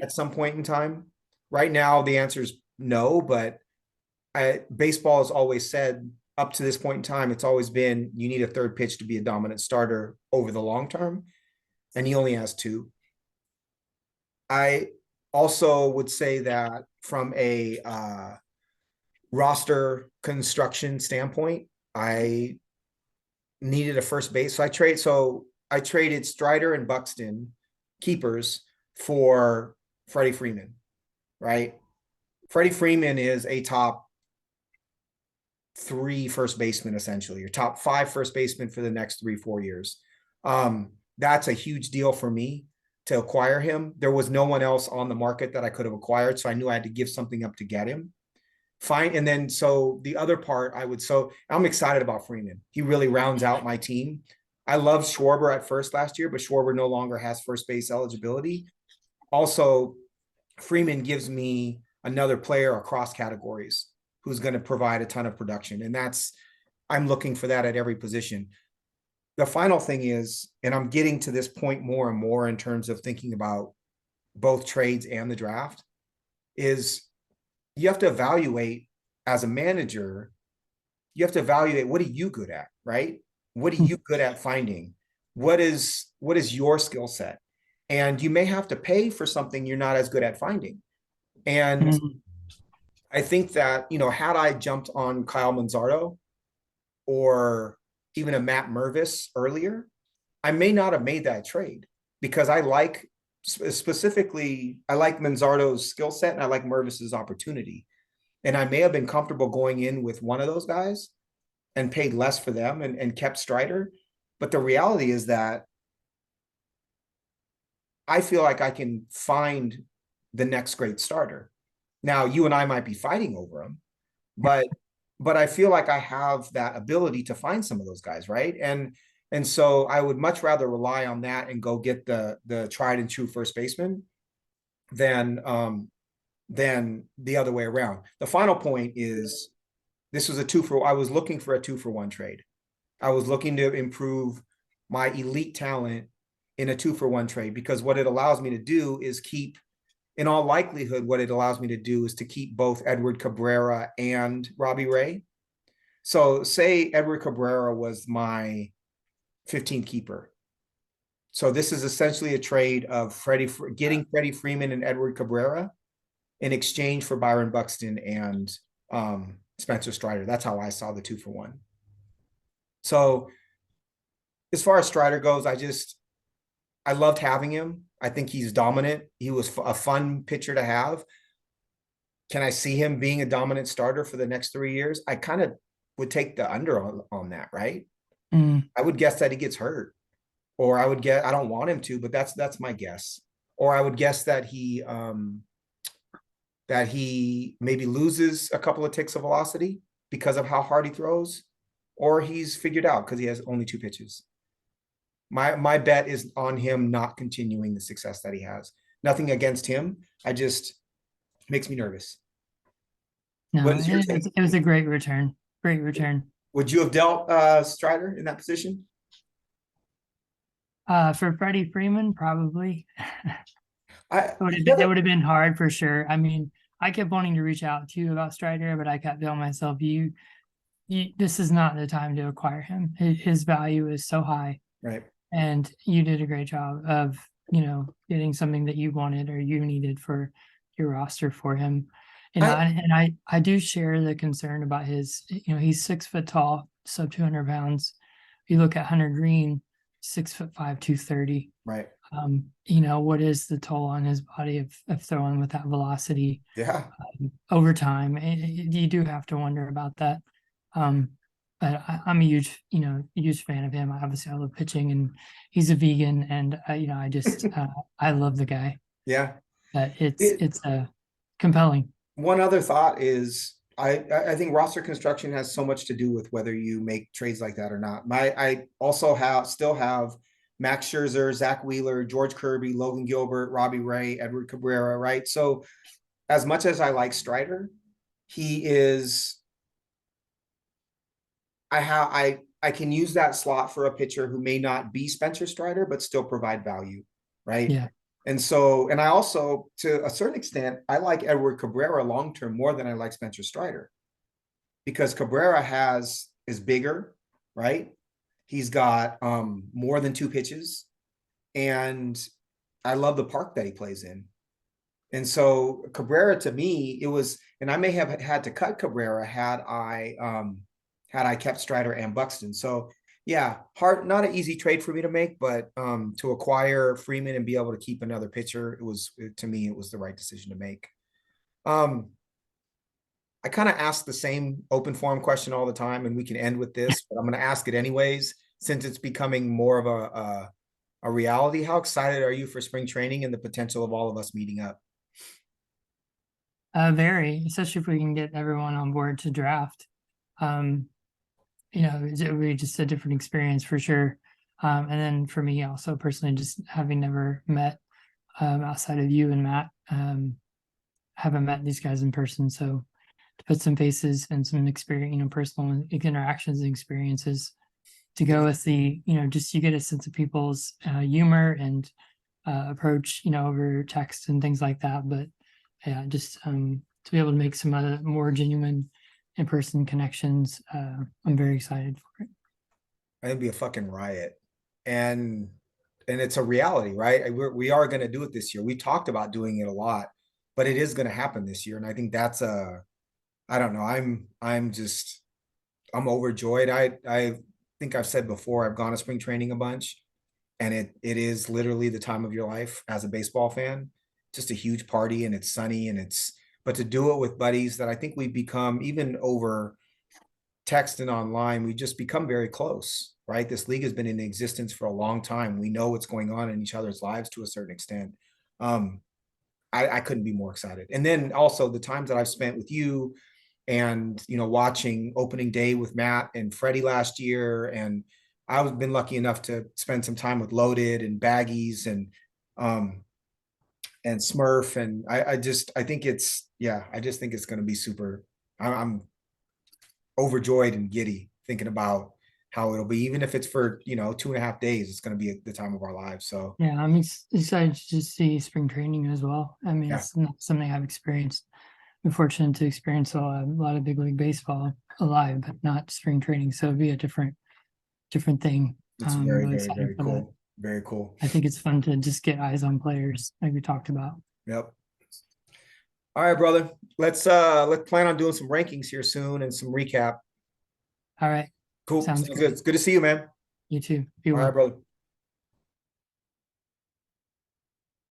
at some point in time? Right now, the answer is no, but baseball has always said up to this point in time, it's always been you need a third pitch to be a dominant starter over the long term, and he only has two. I also would say that from a roster construction standpoint, I needed a first base. So I traded Strider and Buxton keepers for Freddie Freeman, right? Freddie Freeman is a top three first baseman, essentially, your top five first baseman for the next 3-4 years. That's a huge deal for me to acquire him. There was no one else on the market that I could have acquired, so I knew I had to give something up to get him. Fine. And then so the other part so I'm excited about Freeman. He really rounds out my team. I loved Schwarber at first last year, but Schwarber no longer has first base eligibility. Also, Freeman gives me another player across categories who's going to provide a ton of production. And I'm looking for that at every position. The final thing is, and I'm getting to this point more and more in terms of thinking about both trades and the draft, is you have to evaluate as a manager, you have to evaluate what are you good at, right? What are you good at finding? What is your skill set? And you may have to pay for something you're not as good at finding. And Mm, I think that, had I jumped on Kyle Manzardo or even a Matt Mervis earlier, I may not have made that trade because specifically, I like Manzardo's skill set and I like Mervis's opportunity. And I may have been comfortable going in with one of those guys and paid less for them and kept Strider. But the reality is that I feel like I can find the next great starter. Now, you and I might be fighting over him, but I feel like I have that ability to find some of those guys, right? And so I would much rather rely on that and go get the tried and true first baseman than the other way around. The final point is this was I was looking for a 2-for-1 trade. I was looking to improve my elite talent in a 2-for-1 trade because what it allows me to do is in all likelihood, what it allows me to do is to keep both Edward Cabrera and Robbie Ray. So say Edward Cabrera was my 15th keeper. So this is essentially a trade of getting Freddie Freeman and Edward Cabrera in exchange for Byron Buxton and Spencer Strider. That's how I saw the 2-for-1. So as far as Strider goes, I loved having him. I think he's dominant. He was a fun pitcher to have. Can I see him being a dominant starter for the next 3 years? I kind of would take the under on that, right? mm. I would guess that he gets hurt, or I don't want him to, but that's my guess. Or I would guess that he maybe loses a couple of ticks of velocity because of how hard he throws, or he's figured out because he has only two pitches. My bet is on him not continuing the success that he has. Nothing against him. I just makes me nervous. What No, is your it take? was, it was a great return. Great return. Would you have dealt Strider in that position? For Freddie Freeman, probably. I That would have been hard for sure. I mean, I kept wanting to reach out to you about Strider, but I kept telling myself, this is not the time to acquire him. His value is so high, right. and you did a great job of, getting something that you wanted or you needed for your roster for him. I I do share the concern about he's 6 foot tall, sub 200 pounds. You look at Hunter Green, 6'5", 230. right. What is the toll on his body of throwing with that velocity Yeah. over time? You do have to wonder about that. Um, but I'm a huge fan of him. Obviously, I love pitching, and he's a vegan, and I just I love the guy. Yeah. It's It, compelling. one other thought is I think roster construction has so much to do with whether you make trades like that or not. I also still have Max Scherzer, Zach Wheeler, George Kirby, Logan Gilbert, Robbie Ray, Edward Cabrera, right? So as much as I like Strider, he is I can use that slot for a pitcher who may not be Spencer Strider, but still provide value, right? Yeah, And I also, to a certain extent, I like Edward Cabrera long term more than I like Spencer Strider because Cabrera is bigger, right? He's got more than two pitches, and I love the park that he plays in. And so Cabrera to me, it was, and I may have had to cut Cabrera had I kept Strider and Buxton. So yeah, hard, not an easy trade for me to make, but to acquire Freeman and be able to keep another pitcher, to me, it was the right decision to make. I kind of ask the same open forum question all the time, and we can end with this, but I'm going to ask it anyways, since it's becoming more of a reality. How excited are you for spring training and the potential of all of us meeting up? very, especially if we can get everyone on board to draft. Um, it would be just a different experience for sure. And then for me, also personally, just having never met outside of you and Matt, haven't met these guys in person, so to put some faces and some experience, personal interactions and experiences to go with just you get a sense of people's humor and approach, over text and things like that. But yeah, just to be able to make some other more genuine in-person connections, I'm very excited for it. It'd be a fucking riot, and it's a reality, right? We are going to do it this year. We talked about doing it a lot, but it is going to happen this year, and I think that's I don't know. I'm overjoyed. I think I've said before, I've gone to spring training a bunch, and it is literally the time of your life as a baseball fan. Just a huge party, and it's sunny, but to do it with buddies that I think we've become, even over text and online, we just become very close, right? This league has been in existence for a long time. We know what's going on in each other's lives to a certain extent. Um, I couldn't be more excited. And then also the times that I've spent with you and, watching opening day with Matt and Freddie last year. And I've been lucky enough to spend some time with Loaded and Baggies um, and Smurf. And I think I just think it's going to be super. I'm overjoyed and giddy thinking about how it'll be, even if it's for 2.5 days. It's going to be the time of our lives. So Yeah, I'm excited to just see spring training as well. I mean, yeah, it's not something I've experienced. I'm fortunate to experience a lot of big league baseball alive, but not spring training. So it'd be a different thing. it's I'm very, really very, excited very for that. cool. Very cool. I think it's fun to just get eyes on players, like we talked about. Yep. All right, brother. Let's plan on doing some rankings here soon and some recap. All right, Cool. sounds Sounds good. good. It's good to see you, man. You too. Be All right, well. brother.